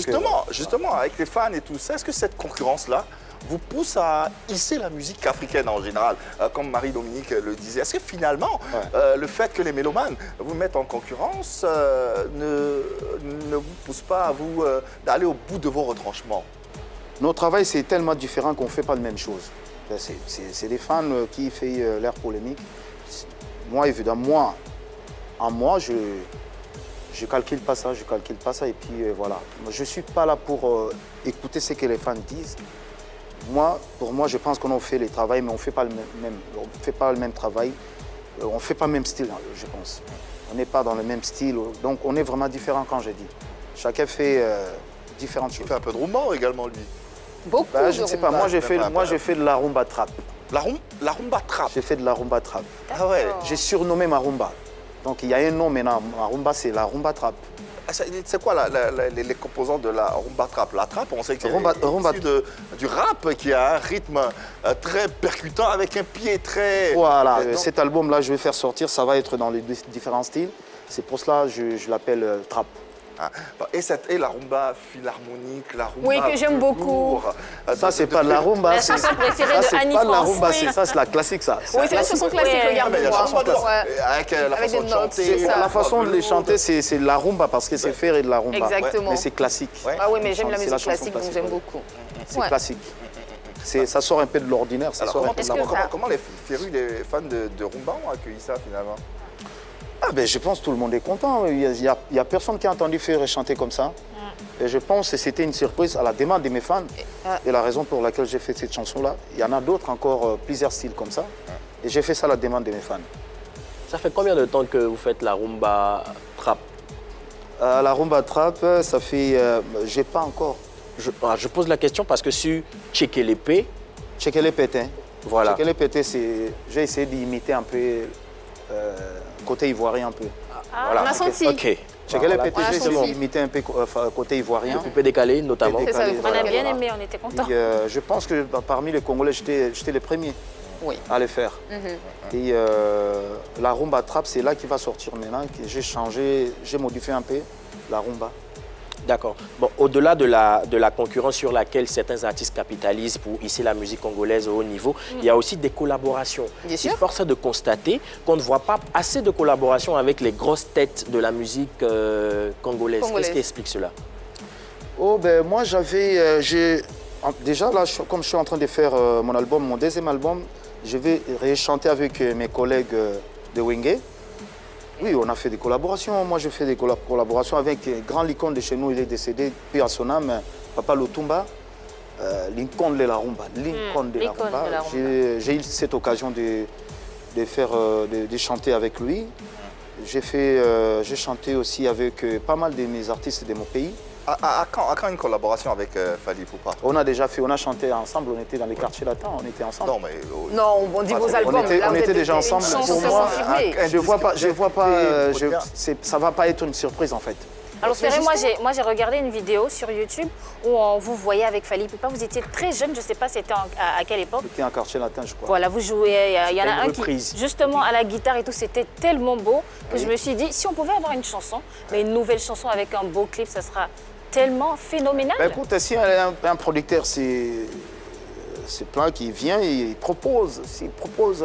Speaker 1: justement, avec les fans et tout ça, est-ce que cette concurrence-là vous pousse à hisser la musique africaine en général, comme Marie-Dominique le disait? Est-ce que finalement, le fait que les mélomanes vous mettent en concurrence ne vous pousse pas à vous d'aller au bout de vos retranchements?
Speaker 6: Notre travail, c'est tellement différent qu'on ne fait pas la même chose. C'est des fans qui font l'air polémique. Moi, évidemment, je calcule pas ça, et puis voilà. Je ne suis pas là pour écouter ce que les fans disent. Pour moi, je pense qu'on fait les travaux, mais on ne fait pas le même travail. On ne fait pas le même style, je pense. On n'est pas dans le même style, donc on est vraiment différents quand je dis. Chacun fait différentes choses.
Speaker 1: Il fait un peu de rumba également, lui.
Speaker 2: Beaucoup
Speaker 6: Je ne sais pas, moi j'ai fait de la rumba trap.
Speaker 1: La rumba trap.
Speaker 6: J'ai fait de la rumba trap.
Speaker 1: Ah ouais.
Speaker 6: J'ai surnommé ma rumba. Donc il y a un nom maintenant, ma rumba c'est la rumba trap.
Speaker 1: C'est quoi les composants de la rumba trap? La trap, on sait que c'est
Speaker 6: Rumba
Speaker 1: issu du rap qui a un rythme très percutant avec un pied très...
Speaker 6: Voilà, cet album-là, je vais faire sortir, ça va être dans les différents styles. C'est pour cela que je l'appelle trap.
Speaker 1: Ah, et la rumba philharmonique, la rumba...
Speaker 2: Oui, que j'aime beaucoup.
Speaker 6: Ça, c'est pas de la rumba.
Speaker 3: La chanson préférée de Annie
Speaker 6: pas de la
Speaker 3: France.
Speaker 6: rumba,
Speaker 3: Oui.
Speaker 6: ça, c'est la classique, ça.
Speaker 2: Oui, c'est la chanson classique,
Speaker 3: Ouais.
Speaker 2: regarde
Speaker 1: Mais il y a la chanson
Speaker 2: moi.
Speaker 1: avec la
Speaker 2: Avec
Speaker 1: façon
Speaker 2: des
Speaker 1: de
Speaker 2: notes,
Speaker 1: chanter.
Speaker 2: c'est ça.
Speaker 6: La façon de les chanter, c'est de la rumba parce que c'est faire de la rumba.
Speaker 2: Exactement.
Speaker 6: Mais c'est classique.
Speaker 1: Ouais.
Speaker 2: Ah oui, mais j'aime la
Speaker 6: C'est
Speaker 2: musique
Speaker 6: la chanson
Speaker 2: classique, donc
Speaker 6: classique,
Speaker 2: j'aime
Speaker 6: ouais.
Speaker 2: beaucoup.
Speaker 6: C'est
Speaker 2: Ouais.
Speaker 6: classique. Ça sort un peu de l'ordinaire.
Speaker 1: Alors, comment,
Speaker 2: ça-
Speaker 1: les férus, les fans de rumba ont accueilli ça finalement?
Speaker 6: Ah ben, je pense que tout le monde est content. Il y a personne qui a entendu faire chanter comme ça. Et je pense que c'était une surprise à la demande de mes fans. Et la raison pour laquelle j'ai fait cette chanson-là, il y en a d'autres encore, plusieurs styles comme ça. Et j'ai fait ça à la demande de mes fans.
Speaker 4: Ça fait combien de temps que vous faites la rumba trap?
Speaker 6: La rumba trap, ça fait... j'ai pas encore.
Speaker 4: Je pose la question parce que sur Checker l'épée,
Speaker 6: Checker les pétés.
Speaker 4: voilà.
Speaker 6: Checker les pétés, j'ai essayé d'imiter un peu côté ivoirien un peu.
Speaker 2: On a senti.
Speaker 4: Ok.
Speaker 6: Checker les
Speaker 4: Voilà,
Speaker 6: pétés, j'ai essayé
Speaker 2: senti.
Speaker 6: d'imiter un peu côté ivoirien.
Speaker 4: Coupé décalé notamment.
Speaker 6: Coupé
Speaker 2: C'est ça, le
Speaker 6: décalé,
Speaker 3: On a
Speaker 2: voilà.
Speaker 3: bien aimé, on était contents.
Speaker 6: Et, je pense que parmi les Congolais, j'étais le premier
Speaker 2: Oui.
Speaker 6: à le faire.
Speaker 2: Mhm.
Speaker 6: Et la rumba trap, c'est là qui va sortir maintenant, que j'ai changé, j'ai modifié un peu la rumba.
Speaker 4: D'accord. Bon, au-delà de la concurrence sur laquelle certains artistes capitalisent pour hisser la musique congolaise au haut niveau, il y a aussi des collaborations.
Speaker 2: Bien sûr.
Speaker 4: Force est de constater qu'on ne voit pas assez de collaborations avec les grosses têtes de la musique congolaise. Qu'est-ce qui explique cela?
Speaker 6: Oh, ben moi j'avais... déjà là, comme je suis en train de faire mon deuxième album, je vais chanter avec mes collègues de Wenge. Oui, on a fait des collaborations. Moi, je fais des collaborations avec un grand Lincoln de chez nous. Il est décédé, puis à son âme, Papa Lutumba. Lincoln de la rumba. Lincoln de la
Speaker 3: Lincoln
Speaker 6: rumba.
Speaker 3: de la rumba.
Speaker 6: J'ai eu cette occasion de chanter avec lui. J'ai chanté aussi avec pas mal de mes artistes de mon pays.
Speaker 1: À quand une collaboration avec Fally Ipupa?
Speaker 6: On a chanté ensemble, on était dans les quartiers latins, on était ensemble.
Speaker 1: Non, mais...
Speaker 2: Non, on dit vos albums.
Speaker 6: on était déjà ensemble.
Speaker 2: Pour
Speaker 6: Pour moi,
Speaker 2: moi,
Speaker 6: ça va pas être une surprise en fait.
Speaker 3: Alors Ferré, moi j'ai regardé une vidéo sur YouTube où on vous voyait avec Fally Ipupa. Vous étiez très jeune, je ne sais pas c'était à quelle époque.
Speaker 6: C'était un quartier latin, je crois.
Speaker 3: Voilà, vous jouez, il y en a
Speaker 4: une
Speaker 3: un qui,
Speaker 4: reprise.
Speaker 3: justement, à la guitare et tout, c'était tellement beau que je me suis dit, si on pouvait avoir une chanson, mais une nouvelle chanson avec un beau clip, ça sera tellement phénoménal.
Speaker 6: Ben, écoute, si un producteur, c'est plein qui vient, il propose. S'il propose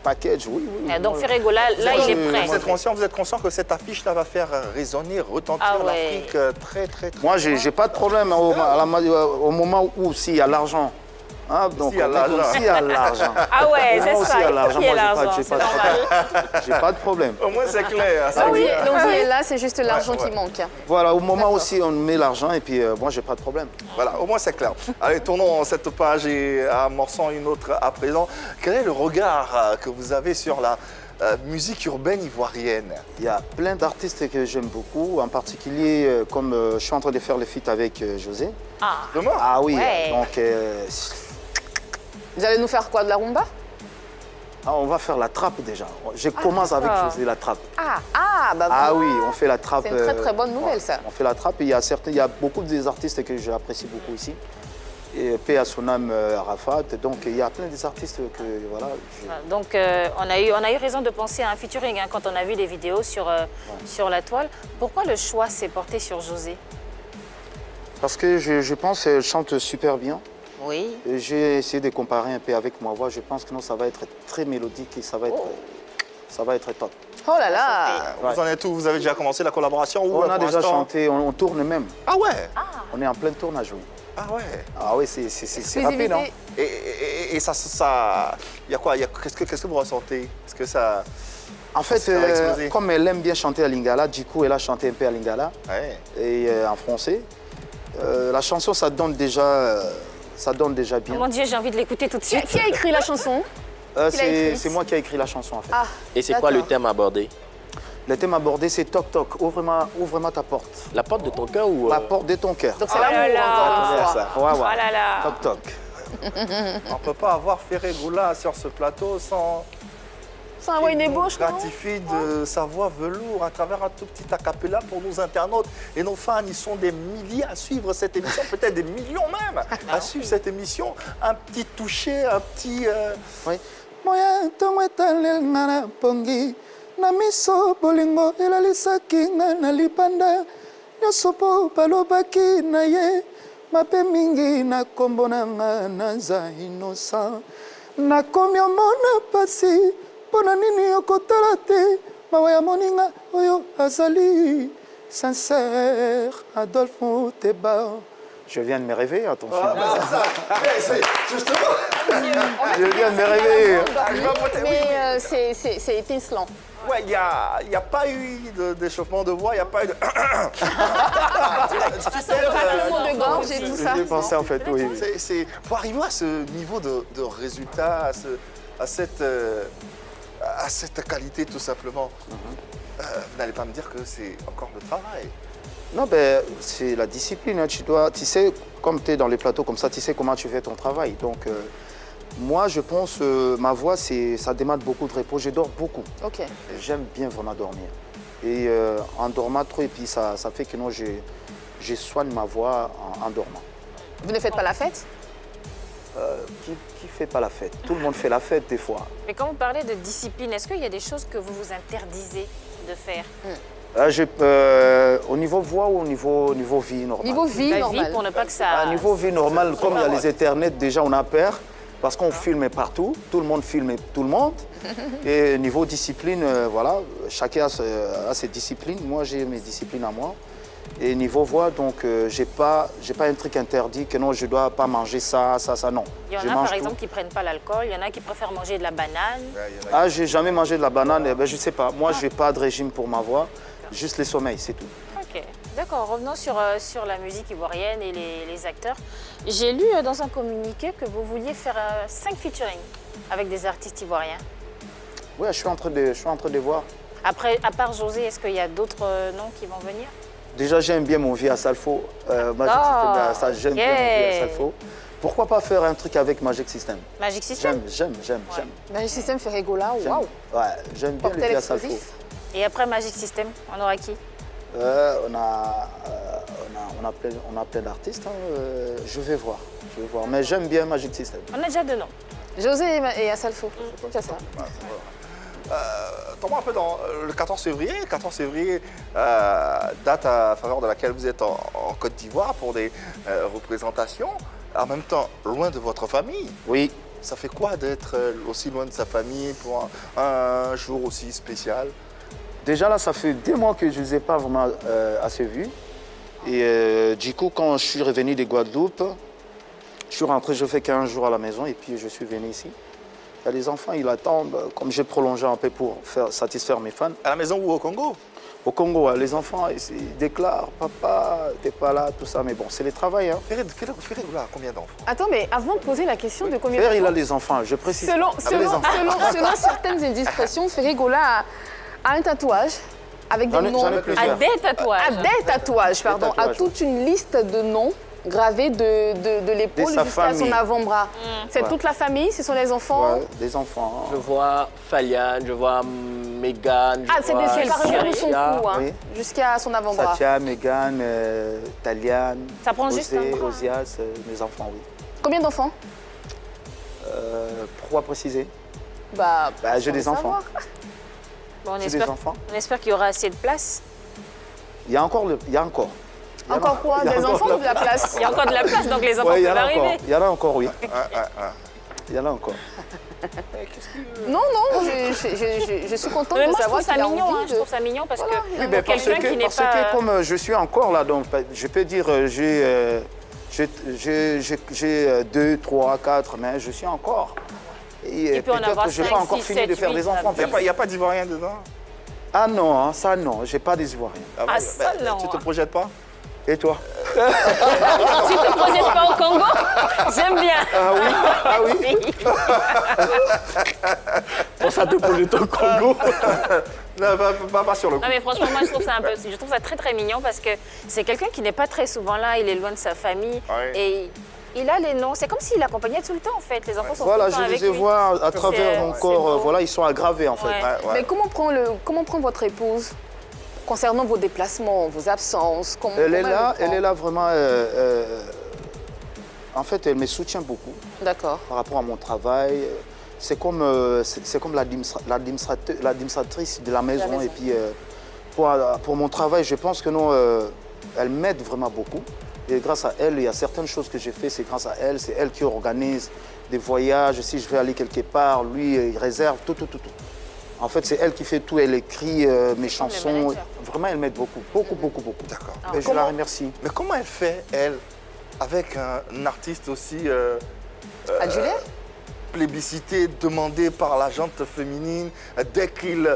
Speaker 6: package, oui.
Speaker 3: Donc Ferrego, là il est prêt.
Speaker 1: Vous êtes conscient que cette affiche-là va faire résonner, retentir
Speaker 3: Ah ouais.
Speaker 1: l'Afrique très, très, très...
Speaker 6: Moi, j'ai pas de problème au moment où s'il y a l'argent. Hein, donc,
Speaker 1: S'il y a l'argent.
Speaker 6: s'il y a l'argent.
Speaker 3: Ah ouais,
Speaker 6: Au moment
Speaker 3: c'est
Speaker 6: où
Speaker 3: ça,
Speaker 6: s'il y a
Speaker 3: il faut
Speaker 6: l'argent,
Speaker 3: qu'il y ait
Speaker 6: moi,
Speaker 3: l'argent,
Speaker 6: j'ai
Speaker 3: c'est normal.
Speaker 6: pas de problème.
Speaker 1: Au moins, c'est clair. ça
Speaker 2: Ah oui,
Speaker 1: dit,
Speaker 2: donc il est là, c'est juste l'argent qui manque.
Speaker 6: Voilà, au moment
Speaker 2: D'accord.
Speaker 6: où si on met l'argent, et puis moi, j'ai pas de problème.
Speaker 1: Voilà, au moins c'est clair. Allez, tournons cette page et amorçons une autre à présent. Quel est le regard que vous avez sur la musique urbaine ivoirienne?
Speaker 6: Il y a plein d'artistes que j'aime beaucoup, en particulier comme je suis en train de faire le feat avec José.
Speaker 3: Ah,
Speaker 1: Demain?
Speaker 6: Ah oui,
Speaker 3: Ouais.
Speaker 6: donc
Speaker 2: Vous allez nous faire quoi, de la rumba?
Speaker 6: on va faire la trappe déjà. Je commence avec
Speaker 3: d'accord.
Speaker 6: José la trappe.
Speaker 2: Bah
Speaker 6: Ah
Speaker 2: voilà.
Speaker 6: oui, on fait la trappe.
Speaker 2: C'est une très très bonne nouvelle, ça.
Speaker 6: On fait la trappe et il y a beaucoup des artistes que j'apprécie beaucoup ici. Et paix à son âme Arafat. Donc il y a plein des artistes que voilà.
Speaker 3: donc on a eu raison de penser à un featuring hein, quand on a vu les vidéos sur la toile. Pourquoi le choix s'est porté sur José?
Speaker 6: Parce que je pense qu'elle chante super bien.
Speaker 3: Oui.
Speaker 6: Et j'ai essayé de comparer un peu avec ma voix. Je pense que non, ça va être très mélodique et ça va être top.
Speaker 2: Oh là là.
Speaker 1: Vous en êtes où? Vous avez déjà commencé la collaboration ou
Speaker 6: On a
Speaker 1: pour
Speaker 6: déjà
Speaker 1: l'instant?
Speaker 6: chanté, on tourne même.
Speaker 1: Ah ouais?
Speaker 6: On est en plein tournage, oui.
Speaker 1: Ah ouais.
Speaker 6: Ah oui, c'est rapide, hein.
Speaker 1: Et Et ça, il y a quoi? Qu'est-ce que vous ressentez? Est-ce que ça...
Speaker 6: En fait,
Speaker 1: ça va exploser?
Speaker 6: comme elle aime bien chanter à Lingala, du coup, elle a chanté un peu à Lingala
Speaker 1: Ouais.
Speaker 6: et en français. La chanson, ça donne déjà bien.
Speaker 3: Oh mon Dieu, j'ai envie de l'écouter tout de suite.
Speaker 2: Qui a écrit la chanson?
Speaker 6: C'est moi qui ai écrit la chanson, en fait.
Speaker 2: Ah,
Speaker 4: Et c'est quoi le
Speaker 2: d'accord.
Speaker 4: thème abordé?
Speaker 6: Le thème abordé, c'est Toc Toc, ouvre-moi ta porte.
Speaker 4: La porte de ton cœur ou...
Speaker 6: La porte de ton cœur.
Speaker 2: Donc c'est
Speaker 3: Oh là
Speaker 2: l'amour,
Speaker 3: là.
Speaker 2: encore une fois.
Speaker 1: Ça.
Speaker 6: Ouais, ouais.
Speaker 3: Oh là là.
Speaker 6: Toc Toc.
Speaker 1: On ne peut pas avoir Ferré Goula sur ce plateau sans...
Speaker 2: Ça envoie une ébauche, non?
Speaker 1: gratifie de sa voix velours à travers un tout petit acapella pour nos internautes. Et nos fans, ils sont des milliers à suivre cette émission, peut-être des millions même, à suivre cette émission. Un petit toucher, un petit...
Speaker 6: Oui. Moya ntongo etalel nga na pongi na miso bolingo elalisaki nga na libanda nyonso mpo balobaki na ye mabe mingi na nkombo na nga naza innocent nakomi omona pasi mpo na nini okotala te mawa ya moninga oyo azali sincère Adolphe Mouteba. Je viens de me réveiller, attention.
Speaker 1: c'est ça. Justement.
Speaker 6: Je viens de me réveiller.
Speaker 2: Mais c'est étincelant.
Speaker 1: Ouais, il n'y a pas eu d'échauffement de voix, il n'y a pas eu de...
Speaker 2: Raclement de gorge et tout ça.
Speaker 6: J'ai pensé en fait, oui.
Speaker 1: Pour arriver à ce niveau de résultat, à cette qualité tout simplement, vous n'allez pas me dire que c'est encore le travail.
Speaker 6: Non, ben, c'est la discipline. Hein. Tu sais, comme tu es dans les plateaux comme ça, tu sais comment tu fais ton travail. Donc, moi, je pense, ma voix, ça demande beaucoup de repos. Je dors beaucoup.
Speaker 2: Ok.
Speaker 6: J'aime bien vraiment dormir. Et en dormant trop, et puis ça fait que non, je soigne ma voix en dormant.
Speaker 2: Vous ne faites pas la fête?
Speaker 6: Qui fait pas la fête? Tout le monde fait la fête des fois.
Speaker 3: Mais quand vous parlez de discipline, est-ce qu'il y a des choses que vous vous interdisez de faire?
Speaker 6: Au niveau voix ou au niveau vie normale?
Speaker 2: Niveau vie,
Speaker 3: La
Speaker 2: normal.
Speaker 3: vie pour ne pas que ça...
Speaker 6: À niveau vie normale, comme il y a les internets, déjà on a peur. Parce qu'on filme partout, tout le monde filme tout le monde. Et niveau discipline, voilà, chacun a ses disciplines. Moi, j'ai mes disciplines à moi. Et niveau voix, donc, j'ai pas un truc interdit que non, je dois pas manger ça, non.
Speaker 3: Il y en
Speaker 6: Je
Speaker 3: a
Speaker 6: mange
Speaker 3: par
Speaker 6: tout.
Speaker 3: exemple qui ne prennent pas l'alcool, il y en a qui préfèrent manger de la banane.
Speaker 6: Ah, j'ai jamais mangé de la banane, eh ben, je sais pas. Moi, j'ai pas de régime pour ma voix, juste les sommeils, c'est tout.
Speaker 3: Ok, d'accord. Revenons sur la musique ivoirienne et les acteurs. J'ai lu dans un communiqué que vous vouliez faire 5 featuring avec des artistes ivoiriens.
Speaker 6: Oui, je suis en train de voir.
Speaker 3: Après, à part José, est-ce qu'il y a d'autres noms qui vont venir?
Speaker 6: Déjà, j'aime bien mon vie à Salfo. J'aime bien mon vie à Salfo. Pourquoi pas faire un truc avec Magic System?
Speaker 3: Magic System?
Speaker 6: J'aime.
Speaker 2: Magic System fait rigola, waouh.
Speaker 6: Ouais, j'aime bien le
Speaker 2: Cocktail
Speaker 6: vie à Salfo.
Speaker 2: explosif.
Speaker 3: Et après Magic System, on aura qui?
Speaker 6: On a plein d'artistes. Hein. Je vais voir. Mais j'aime bien Magic System.
Speaker 3: On a déjà 2 noms.
Speaker 2: José et Asalfo. C'est ça.
Speaker 1: Tombons un peu dans le 14 février. 14 février, date à faveur de laquelle vous êtes en Côte d'Ivoire pour des représentations. En même temps, loin de votre famille.
Speaker 6: Oui.
Speaker 1: Ça fait quoi d'être aussi loin de sa famille pour un jour aussi spécial?
Speaker 6: Déjà là, ça fait 2 mois que je ne les ai pas vraiment assez vus. Et du coup, quand je suis revenu de Guadeloupe, je suis rentré, je fais 15 jours à la maison et puis je suis venu ici. Il y a les enfants, ils attendent, comme j'ai prolongé un peu pour satisfaire mes fans.
Speaker 1: À la maison ou au Congo?
Speaker 6: Au Congo, les enfants, ils déclarent « Papa, t'es pas là », tout ça. Mais bon, c'est le travail. Hein.
Speaker 1: Ferré Goula, combien d'enfants?
Speaker 2: Attends, mais avant de poser la question de combien
Speaker 6: Ferré, il a
Speaker 2: d'enfants,
Speaker 6: les enfants, je précise.
Speaker 2: selon certaines indiscrétions, Ferré Goula a un tatouage avec des noms.
Speaker 6: J'en ai plusieurs.
Speaker 3: À des tatouages.
Speaker 2: À des tatouages, pardon, à
Speaker 6: tatouages,
Speaker 2: toute une liste de noms gravés de l'épaule
Speaker 6: De sa
Speaker 2: jusqu'à son
Speaker 6: famille.
Speaker 2: avant-bras. C'est
Speaker 6: Ouais.
Speaker 2: toute la famille, ce sont les enfants.
Speaker 6: Ouais, des enfants.
Speaker 4: Je vois Faliane, je vois Mégane, je
Speaker 2: C'est
Speaker 4: vois
Speaker 2: des séparément de son
Speaker 4: Sia.
Speaker 2: cou, hein,
Speaker 6: Oui.
Speaker 2: jusqu'à son avant-bras.
Speaker 6: Satya, Megan, Taliane,
Speaker 3: Ça prend juste un bras.
Speaker 6: Osias, mes enfants, oui.
Speaker 2: Combien d'enfants?
Speaker 6: Pourquoi préciser?
Speaker 2: Bah,
Speaker 6: j'ai des
Speaker 2: sans
Speaker 6: enfants.
Speaker 2: savoir.
Speaker 3: Bon,
Speaker 6: J'ai des enfants.
Speaker 3: on espère qu'il y aura assez de place.
Speaker 6: Il y a encore.
Speaker 2: Encore quoi?
Speaker 6: Il y a
Speaker 2: Des
Speaker 6: encore
Speaker 2: enfants ou de la place?
Speaker 3: Il y a encore de la place, donc les enfants
Speaker 6: Ouais, il y
Speaker 3: peuvent
Speaker 6: en a encore.
Speaker 3: arriver.
Speaker 6: Il y en a encore, oui. Il y en a encore.
Speaker 2: Non, je suis contente
Speaker 3: Mais
Speaker 2: de
Speaker 3: moi, je
Speaker 2: savoir
Speaker 3: trouve ça
Speaker 2: qu'il a
Speaker 3: mignon.
Speaker 2: envie
Speaker 3: Je trouve ça mignon parce
Speaker 2: Voilà,
Speaker 3: que
Speaker 2: oui,
Speaker 6: Ben, parce
Speaker 3: quelqu'un qui n'est
Speaker 6: que
Speaker 3: pas...
Speaker 6: comme je suis encore là, donc je peux dire, J'ai 2, 3, 4, mais je suis encore.
Speaker 3: Et puis on
Speaker 6: peut-être
Speaker 3: avoir
Speaker 6: que je n'ai
Speaker 3: 5,
Speaker 6: pas encore
Speaker 3: 6,
Speaker 6: fini
Speaker 3: 7,
Speaker 6: de faire
Speaker 3: 8,
Speaker 6: des enfants.
Speaker 1: Il n'y a pas d'Ivoirien dedans?
Speaker 6: Ah non, hein, ça non, j'ai pas des Ivoiriens.
Speaker 3: Ah, ça, non.
Speaker 1: Tu te projettes pas?
Speaker 6: Et toi?
Speaker 3: Tu te projettes pas au Congo? J'aime bien.
Speaker 6: Ah oui?
Speaker 4: Pense à te projeter au Congo.
Speaker 1: Non, pas sur le coup.
Speaker 3: Non mais franchement, moi je trouve ça très très mignon parce que c'est quelqu'un qui n'est pas très souvent là, il est loin de sa famille
Speaker 1: Ouais.
Speaker 3: et il a les noms. C'est comme s'il accompagnait tout le temps en fait. Les enfants sont
Speaker 6: Voilà,
Speaker 3: tout le temps
Speaker 6: je
Speaker 3: avec
Speaker 6: les ai
Speaker 3: lui.
Speaker 6: voir à travers mon
Speaker 3: c'est
Speaker 6: corps,
Speaker 3: beau.
Speaker 6: voilà, ils sont aggravés en fait.
Speaker 3: Ouais.
Speaker 1: Ouais.
Speaker 2: Mais comment prend votre épouse concernant vos déplacements, vos absences?
Speaker 6: Elle est
Speaker 2: comment
Speaker 6: là,
Speaker 2: le prend?
Speaker 6: elle est là vraiment. En fait, elle me soutient beaucoup
Speaker 2: D'accord.
Speaker 6: par rapport à mon travail. C'est comme l'administratrice de la maison. Et puis, pour mon travail, je pense que non, elle m'aide vraiment beaucoup. Et grâce à elle, il y a certaines choses que j'ai fait, c'est grâce à elle. C'est elle qui organise des voyages. Si je vais aller quelque part, lui, il réserve tout. En fait, c'est elle qui fait tout. Elle écrit mes chansons.
Speaker 3: manager.
Speaker 6: Vraiment, elle m'aide beaucoup. Beaucoup.
Speaker 1: D'accord.
Speaker 6: Et je la remercie.
Speaker 1: Mais comment elle fait, elle, avec un artiste aussi
Speaker 2: Adjulé?
Speaker 1: plébiscité, demandé par la gente féminine? Dès qu'il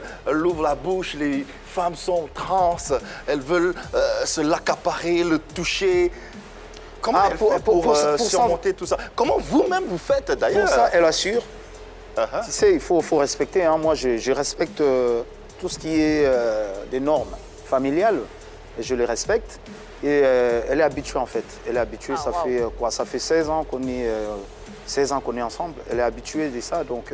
Speaker 1: ouvre la bouche, les femmes sont trans, elles veulent se l'accaparer, le toucher. Comment elle fait pour surmonter tout ça? Comment vous-même vous faites d'ailleurs?
Speaker 6: Pour ça, elle assure.
Speaker 1: Uh-huh.
Speaker 6: Tu sais, il faut respecter. Hein. Moi, je respecte tout ce qui est des normes familiales. Et je les respecte. Et elle est habituée, en fait. Elle est habituée.
Speaker 3: Ah,
Speaker 6: ça
Speaker 3: wow.
Speaker 6: fait quoi? Ça fait 16 ans qu'on est, 16 ans qu'on est ensemble. Elle est habituée de ça. Donc,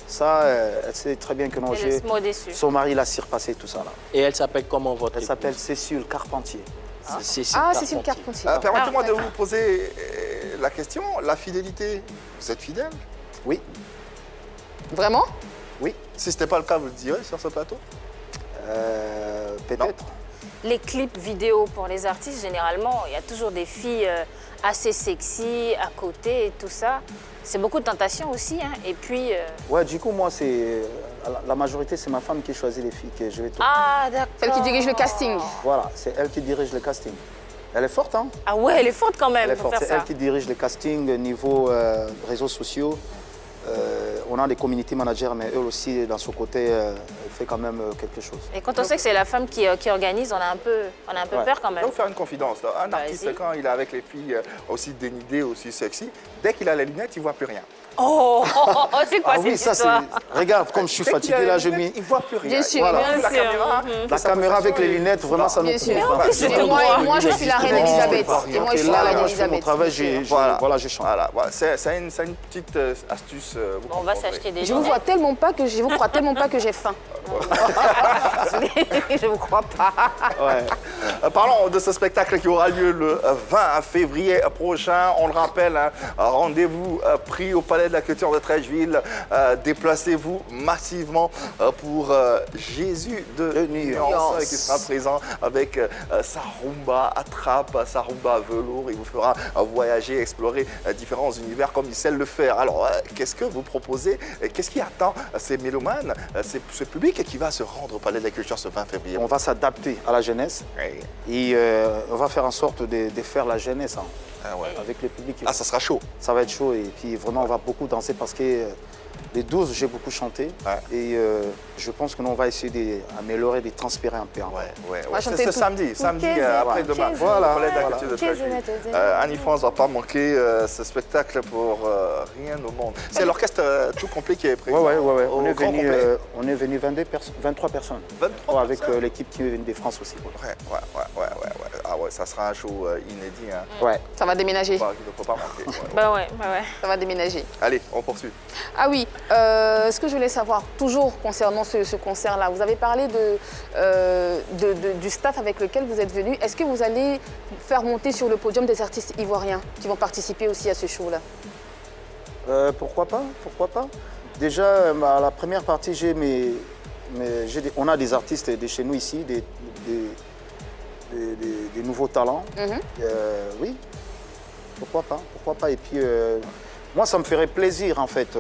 Speaker 6: ça, elle sait très bien que non,
Speaker 3: Elle est modeste.
Speaker 6: son mari l'a surpassé, tout ça. Là.
Speaker 4: Et elle s'appelle comment votre
Speaker 6: Elle
Speaker 4: épouse?
Speaker 6: s'appelle Cécile Carpentier.
Speaker 4: Cécile
Speaker 2: Ah, Cécile
Speaker 4: Carpentier.
Speaker 2: Carpentier.
Speaker 1: Permettez-moi de
Speaker 3: d'accord.
Speaker 1: vous poser la question. La fidélité, vous êtes fidèle?
Speaker 6: Oui,
Speaker 2: Vraiment?
Speaker 6: oui.
Speaker 1: Si ce n'était pas le cas, vous le direz sur ce plateau?
Speaker 6: Peut-être.
Speaker 3: Les clips vidéo pour les artistes, généralement, il y a toujours des filles assez sexy à côté et tout ça. C'est beaucoup de tentation aussi. Hein. Et puis...
Speaker 6: Ouais, du coup, moi, c'est la majorité, c'est ma femme qui choisit les filles que je vais trouver.
Speaker 3: Ah, d'accord.
Speaker 2: Celle qui dirige le casting.
Speaker 6: Voilà, c'est elle qui dirige le casting. Elle est forte, hein?
Speaker 3: Ah ouais, elle est forte quand même
Speaker 6: Elle est
Speaker 3: pour
Speaker 6: forte.
Speaker 3: faire
Speaker 6: C'est
Speaker 3: ça.
Speaker 6: elle qui dirige le casting niveau réseaux sociaux. On a des community managers, mais elle aussi, dans son côté, elle fait quand même quelque chose.
Speaker 3: Et quand on sait que c'est la femme qui organise, on a un peu
Speaker 6: Ouais.
Speaker 3: peur quand
Speaker 1: Je
Speaker 3: même.
Speaker 1: vais vous faire une confidence. Là. Un artiste,
Speaker 3: Vas-y.
Speaker 1: quand il est avec les filles aussi dénudées, aussi sexy, dès qu'il a les lunettes, il ne voit plus rien.
Speaker 3: Oh, c'est quoi
Speaker 6: Ah
Speaker 3: cette
Speaker 6: oui, ça
Speaker 3: histoire?
Speaker 6: c'est. Regarde, comme je suis
Speaker 1: Dès qu'il a
Speaker 6: fatigué
Speaker 1: les
Speaker 6: là, je
Speaker 1: lunettes,
Speaker 6: mets.
Speaker 1: il ne voit plus rien.
Speaker 2: Bien sûr,
Speaker 6: Voilà.
Speaker 3: bien
Speaker 1: La
Speaker 3: sûr.
Speaker 1: caméra,
Speaker 6: La caméra avec les lunettes, vraiment, ça nous
Speaker 2: Bien sûr.
Speaker 6: trompe.
Speaker 3: en plus, je te
Speaker 2: Moi,
Speaker 3: crois.
Speaker 2: moi, je suis la reine Elisabeth. Et moi, je suis la reine
Speaker 6: Moi, je fais mon
Speaker 2: Elisabeth.
Speaker 6: travail, voilà, je chante.
Speaker 1: Voilà. C'est une petite astuce. Vous
Speaker 3: On va
Speaker 1: comprendrez.
Speaker 3: s'acheter des
Speaker 2: Je vous
Speaker 3: lunettes.
Speaker 2: vois tellement pas que je vous crois tellement pas que j'ai faim. Je vous crois pas.
Speaker 6: Ouais.
Speaker 1: Parlons de ce spectacle qui aura lieu le 20 février prochain. On le rappelle, hein, rendez-vous pris au Palais de la Culture de Trècheville. Déplacez-vous massivement pour Jésus de Nuance qui sera présent avec sa rumba attrape, sa rumba velours. Il vous fera voyager, explorer différents univers comme il sait le faire. Alors, qu'est-ce que vous proposez? Qu'est-ce qui attend ces mélomanes, ce public qui va se rendre au Palais de la Culture ce 20 février?
Speaker 6: On va s'adapter à la jeunesse
Speaker 1: Ouais.
Speaker 6: et on va faire en sorte de faire la jeunesse hein,
Speaker 1: Ah ouais.
Speaker 6: avec le public.
Speaker 1: Ah, ça sera chaud.
Speaker 6: Ça va être chaud et puis vraiment, on va beaucoup danser parce que les 12, j'ai beaucoup chanté
Speaker 1: Ouais.
Speaker 6: et je pense que nous, on va essayer d'améliorer, de transpirer un peu. hein.
Speaker 1: Ouais.
Speaker 2: va
Speaker 1: C'est
Speaker 2: chanter
Speaker 1: ce
Speaker 2: tout.
Speaker 1: samedi
Speaker 2: Jésus,
Speaker 1: après-demain.
Speaker 2: Jésus,
Speaker 6: Voilà,
Speaker 1: au Palais de la
Speaker 6: voilà.
Speaker 1: Culture de
Speaker 2: Jésus,
Speaker 1: Trècheville.
Speaker 2: Jésus.
Speaker 1: Annie-France ne va pas manquer ce spectacle pour rien au monde. C'est l'orchestre tout complet qui est présent.
Speaker 6: Ouais.
Speaker 1: Au grand complet.
Speaker 6: On est venu 23 personnes.
Speaker 1: 23
Speaker 6: Ouais, avec
Speaker 1: personnes.
Speaker 6: l'équipe qui est venue de France aussi.
Speaker 1: Ouais. Ah ouais, ça sera un show inédit. Hein.
Speaker 6: Ouais.
Speaker 2: Ça va déménager.
Speaker 1: Il ne faut pas manquer. Ouais.
Speaker 3: Bah ouais.
Speaker 2: Ça va déménager.
Speaker 1: Allez, on poursuit.
Speaker 2: Ah oui, ce que je voulais savoir, toujours concernant ce concert-là, vous avez parlé du staff avec lequel vous êtes venu. Est-ce que vous allez faire monter sur le podium des artistes ivoiriens qui vont participer aussi à ce show-là?
Speaker 6: Pourquoi pas? Déjà, à la première partie, on a des artistes de chez nous ici, des nouveaux talents. Oui, pourquoi pas. Et puis, moi, ça me ferait plaisir, en fait,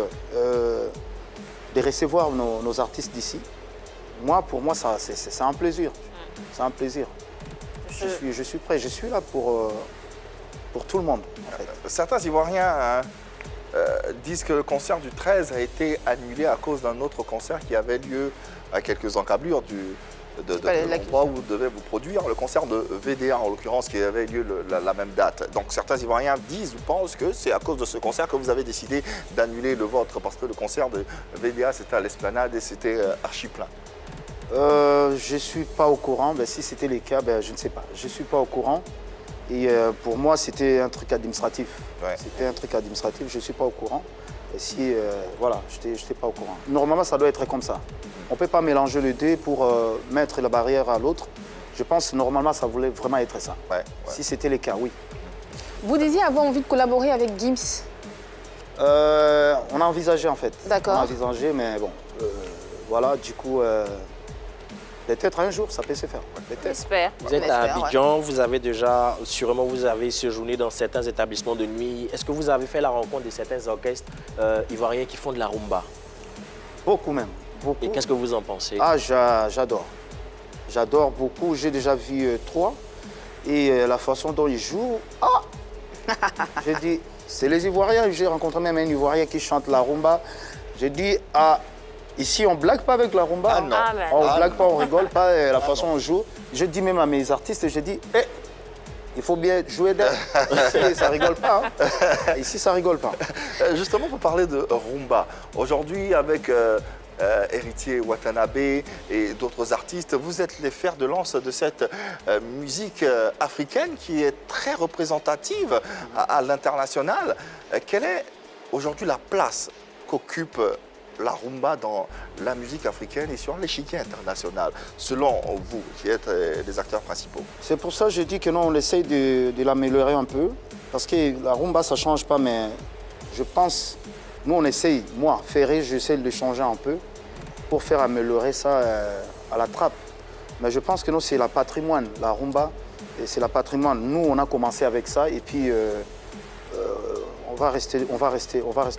Speaker 6: de recevoir nos artistes d'ici. Pour moi, c'est un plaisir. C'est un plaisir. Je suis prêt, je suis là pour tout le monde. En fait.
Speaker 1: Certains Ivoiriens disent que le concert du 13 a été annulé à cause d'un autre concert qui avait lieu à quelques encablures de l'endroit où vous devez vous produire, le concert de VDA en l'occurrence qui avait lieu la même date. Donc certains Ivoiriens disent ou pensent que c'est à cause de ce concert que vous avez décidé d'annuler le vôtre parce que le concert de VDA c'était à l'Esplanade et c'était archi plein.
Speaker 6: Je ne suis pas au courant. Ben, si c'était le cas, ben, je ne sais pas. Je ne suis pas au courant. Et pour moi, c'était un truc administratif.
Speaker 1: Ouais.
Speaker 6: C'était un truc administratif, je ne suis pas au courant. Et si, voilà, je n'étais pas au courant. Normalement, ça doit être comme ça. On ne peut pas mélanger les deux pour mettre la barrière à l'autre. Je pense que normalement, ça voulait vraiment être ça.
Speaker 1: Ouais.
Speaker 6: Si c'était le cas, oui.
Speaker 2: Vous disiez avoir envie de collaborer avec Gims.
Speaker 6: On a envisagé en fait.
Speaker 2: D'accord.
Speaker 6: On a envisagé, mais bon, voilà, du coup, peut-être un jour, ça peut se faire. Peut-être.
Speaker 3: J'espère.
Speaker 4: Vous êtes à Abidjan, vous avez déjà, sûrement vous avez séjourné dans certains établissements de nuit. Est-ce que vous avez fait la rencontre de certains orchestres ivoiriens qui font de la rumba?
Speaker 6: Beaucoup même, beaucoup.
Speaker 4: Et qu'est-ce que vous en pensez?
Speaker 6: Ah, j'adore. J'adore beaucoup, j'ai déjà vu 3. Et la façon dont ils jouent, j'ai dit, c'est les Ivoiriens. J'ai rencontré même un Ivoirien qui chante la rumba. J'ai dit, ici on ne blague pas avec la rumba.
Speaker 1: Ah non.
Speaker 6: On ne blague pas, on rigole pas, la façon dont on joue. Je dis même à mes artistes, je dis, il faut bien jouer d'elle. Ici, ça rigole pas. Ici, ça rigole pas.
Speaker 1: Justement, pour parler de rumba, aujourd'hui avec Héritier Watanabe et d'autres artistes, vous êtes les fers de lance de cette musique africaine qui est très représentative à l'international. Quelle est aujourd'hui la place qu'occupe la rumba dans la musique africaine et sur l'échiquier international, selon vous, qui êtes les acteurs principaux?
Speaker 6: C'est pour ça que je dis que non, on essaye de l'améliorer un peu. Parce que la rumba, ça ne change pas, mais je pense, nous on essaye, moi, Ferré, j'essaie de le changer un peu pour faire améliorer ça à la trappe. Mais je pense que non, c'est la patrimoine, la rumba, c'est la patrimoine. Nous, on a commencé avec ça et puis on va rester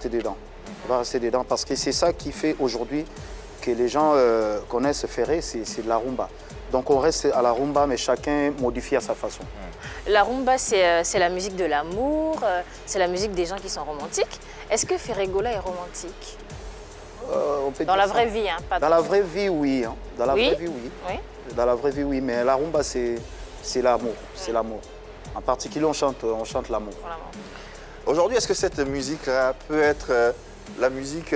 Speaker 6: dedans. On va rester dedans parce que c'est ça qui fait aujourd'hui que les gens connaissent Ferré, c'est de la rumba. Donc on reste à la rumba, mais chacun modifie à sa façon.
Speaker 3: La rumba, c'est la musique de l'amour, c'est la musique des gens qui sont romantiques. Est-ce que Ferregola est romantique?
Speaker 6: On peut
Speaker 3: Dans
Speaker 6: dire
Speaker 3: la
Speaker 6: ça.
Speaker 3: vraie vie, hein, pas
Speaker 6: Dans la vraie vie, oui. Hein. Dans la
Speaker 3: Oui?
Speaker 6: vraie vie, oui.
Speaker 3: Oui.
Speaker 6: Dans la vraie vie, oui. Mais la rumba, c'est l'amour. C'est l'amour. En particulier, on chante l'amour.
Speaker 3: Voilà.
Speaker 1: Aujourd'hui, est-ce que cette musique peut être la musique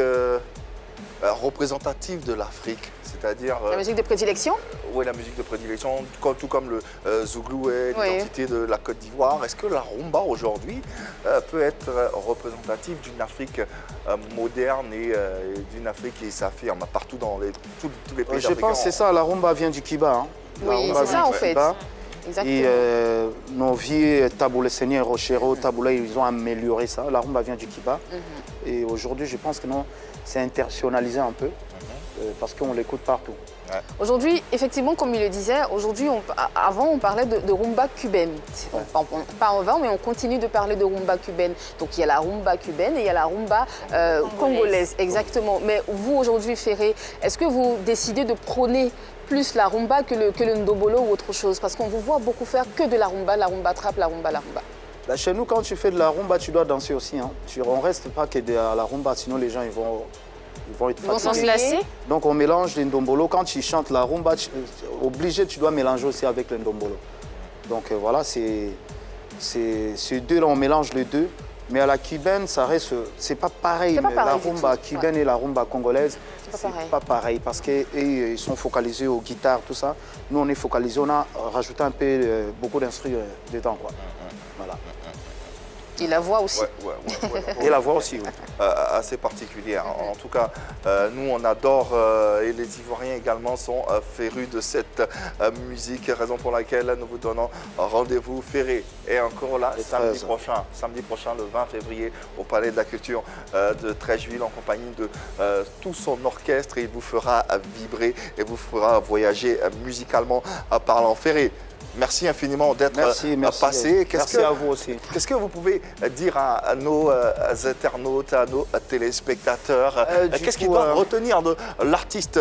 Speaker 1: représentative de l'Afrique? C'est-à-dire...
Speaker 2: La musique de prédilection?
Speaker 1: Oui, la musique de prédilection, tout comme le Zouglou est
Speaker 2: Oui.
Speaker 1: l'identité de la Côte d'Ivoire. Est-ce que la rumba aujourd'hui peut être représentative d'une Afrique moderne et d'une Afrique qui s'affirme partout dans tous les pays
Speaker 6: Je
Speaker 1: africains?
Speaker 6: pense que c'est ça. La rumba vient du Kiba. Hein. La
Speaker 2: Oui,
Speaker 6: rumba
Speaker 2: c'est
Speaker 6: vient
Speaker 2: ça
Speaker 6: du
Speaker 2: en fait.
Speaker 6: Kiba.
Speaker 2: Exactement.
Speaker 6: Et nos vieux Taboulé Seigneur, Rochero, Taboulé, ils ont amélioré ça. La rumba vient du Kiba. Et aujourd'hui, je pense que non, c'est internationalisé un peu parce qu'on l'écoute partout.
Speaker 2: Aujourd'hui, effectivement, comme il le disait, aujourd'hui, avant, on parlait de rumba cubaine. Pas en vain, mais on continue de parler de rumba cubaine. Donc, il y a la rumba cubaine et il y a la rumba congolaise. Exactement. Mais vous, aujourd'hui, Ferré, est-ce que vous décidez de prôner plus la rumba que le ndobolo ou autre chose? Parce qu'on vous voit beaucoup faire que de la rumba trap, la rumba.
Speaker 6: Là, chez nous, quand tu fais de la rumba, tu dois danser aussi. Hein. On ne reste pas que de la rumba, sinon les gens ils vont être
Speaker 2: Ils vont
Speaker 6: fatigués.
Speaker 2: s'enlacer.
Speaker 6: Donc on mélange les ndombolo. Quand tu chantes la rumba, obligé, tu dois mélanger aussi avec le ndombolo. Donc voilà, c'est ces deux-là, on mélange les deux. Mais à la cubaine, ça reste, c'est pas pareil.
Speaker 2: C'est pas
Speaker 6: Mais
Speaker 2: pareil
Speaker 6: la
Speaker 2: du
Speaker 6: rumba
Speaker 2: tout.
Speaker 6: cubaine et la rumba congolaise,
Speaker 2: C'est pas pareil.
Speaker 6: pas pareil parce qu'ils sont focalisés aux guitares, tout ça. Nous, on est focalisés, on a rajouté un peu beaucoup d'instruments dedans, quoi. Voilà.
Speaker 2: Et la voix aussi.
Speaker 6: Et la voix aussi, oui.
Speaker 1: Assez particulière. En tout cas, nous, on adore et les Ivoiriens également sont férus de cette musique, raison pour laquelle nous vous donnons rendez-vous Ferré. Et encore là, samedi prochain, le 20 février, au Palais de la Culture de Treichville, en compagnie de tout son orchestre. Et il vous fera vibrer et vous fera voyager musicalement parlant. Ferré, merci infiniment d'être passé.
Speaker 6: Merci à vous aussi.
Speaker 1: Qu'est-ce que vous pouvez dire à nos internautes, à nos téléspectateurs? Qu'est-ce qu'ils doivent retenir de l'artiste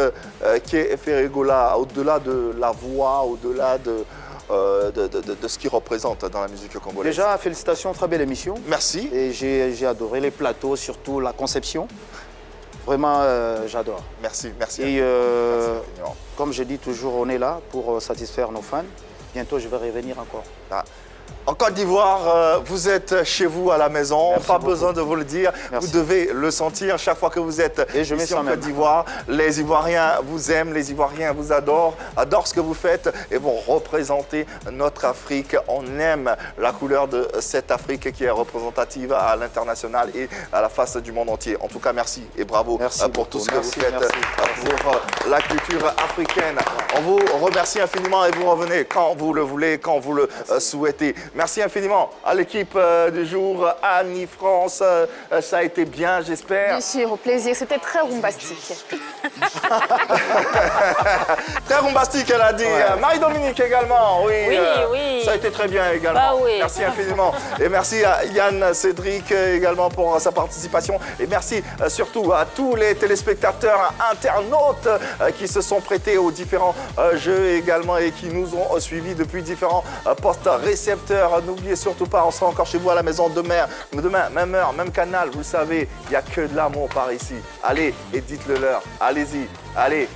Speaker 1: qui est Ferregola, au-delà de la voix, au-delà de de ce qu'il représente dans la musique congolaise.
Speaker 6: Déjà, félicitations, très belle émission.
Speaker 1: Merci.
Speaker 6: Et j'ai adoré les plateaux, surtout la conception. Vraiment, j'adore.
Speaker 1: Merci.
Speaker 6: Et
Speaker 1: Merci infiniment.
Speaker 6: comme je dis toujours, on est là pour satisfaire nos fans. Bientôt, je vais revenir encore.
Speaker 1: Ah. En Côte d'Ivoire, vous êtes chez vous à la maison,
Speaker 6: Merci
Speaker 1: pas
Speaker 6: beaucoup.
Speaker 1: besoin de vous le dire,
Speaker 6: Merci.
Speaker 1: vous devez le sentir chaque fois que vous êtes
Speaker 6: Et je mets
Speaker 1: ici
Speaker 6: ça
Speaker 1: en
Speaker 6: même.
Speaker 1: Côte d'Ivoire. Les Ivoiriens vous aiment, les Ivoiriens vous adorent ce que vous faites et vont représenter notre Afrique. On aime la couleur de cette Afrique qui est représentative à l'international et à la face du monde entier. En tout cas, merci et bravo
Speaker 6: Merci
Speaker 1: pour
Speaker 6: beaucoup.
Speaker 1: tout ce que
Speaker 6: Merci,
Speaker 1: vous faites
Speaker 6: merci.
Speaker 1: pour la culture africaine. On vous remercie infiniment et vous revenez quand vous le voulez, quand vous le souhaitez. Merci infiniment à l'équipe du jour, Annie France. Ça a été bien, j'espère.
Speaker 2: Bien sûr, au plaisir. C'était très rumbastique.
Speaker 1: Très rumbastique, elle a dit.
Speaker 6: Ouais.
Speaker 1: Marie-Dominique également. Oui,
Speaker 3: Oui.
Speaker 1: Ça a été très bien également.
Speaker 3: Bah oui.
Speaker 1: Merci infiniment. Et merci à Yann Cédric également pour sa participation. Et merci surtout à tous les téléspectateurs, internautes qui se sont prêtés aux différents jeux également et qui nous ont suivis depuis différents postes récepteurs. N'oubliez surtout pas, on sera encore chez vous à la maison demain. Demain, même heure, même canal. Vous le savez, il n'y a que de l'amour par ici. Allez et dites-le leur. Allez-y. Allez,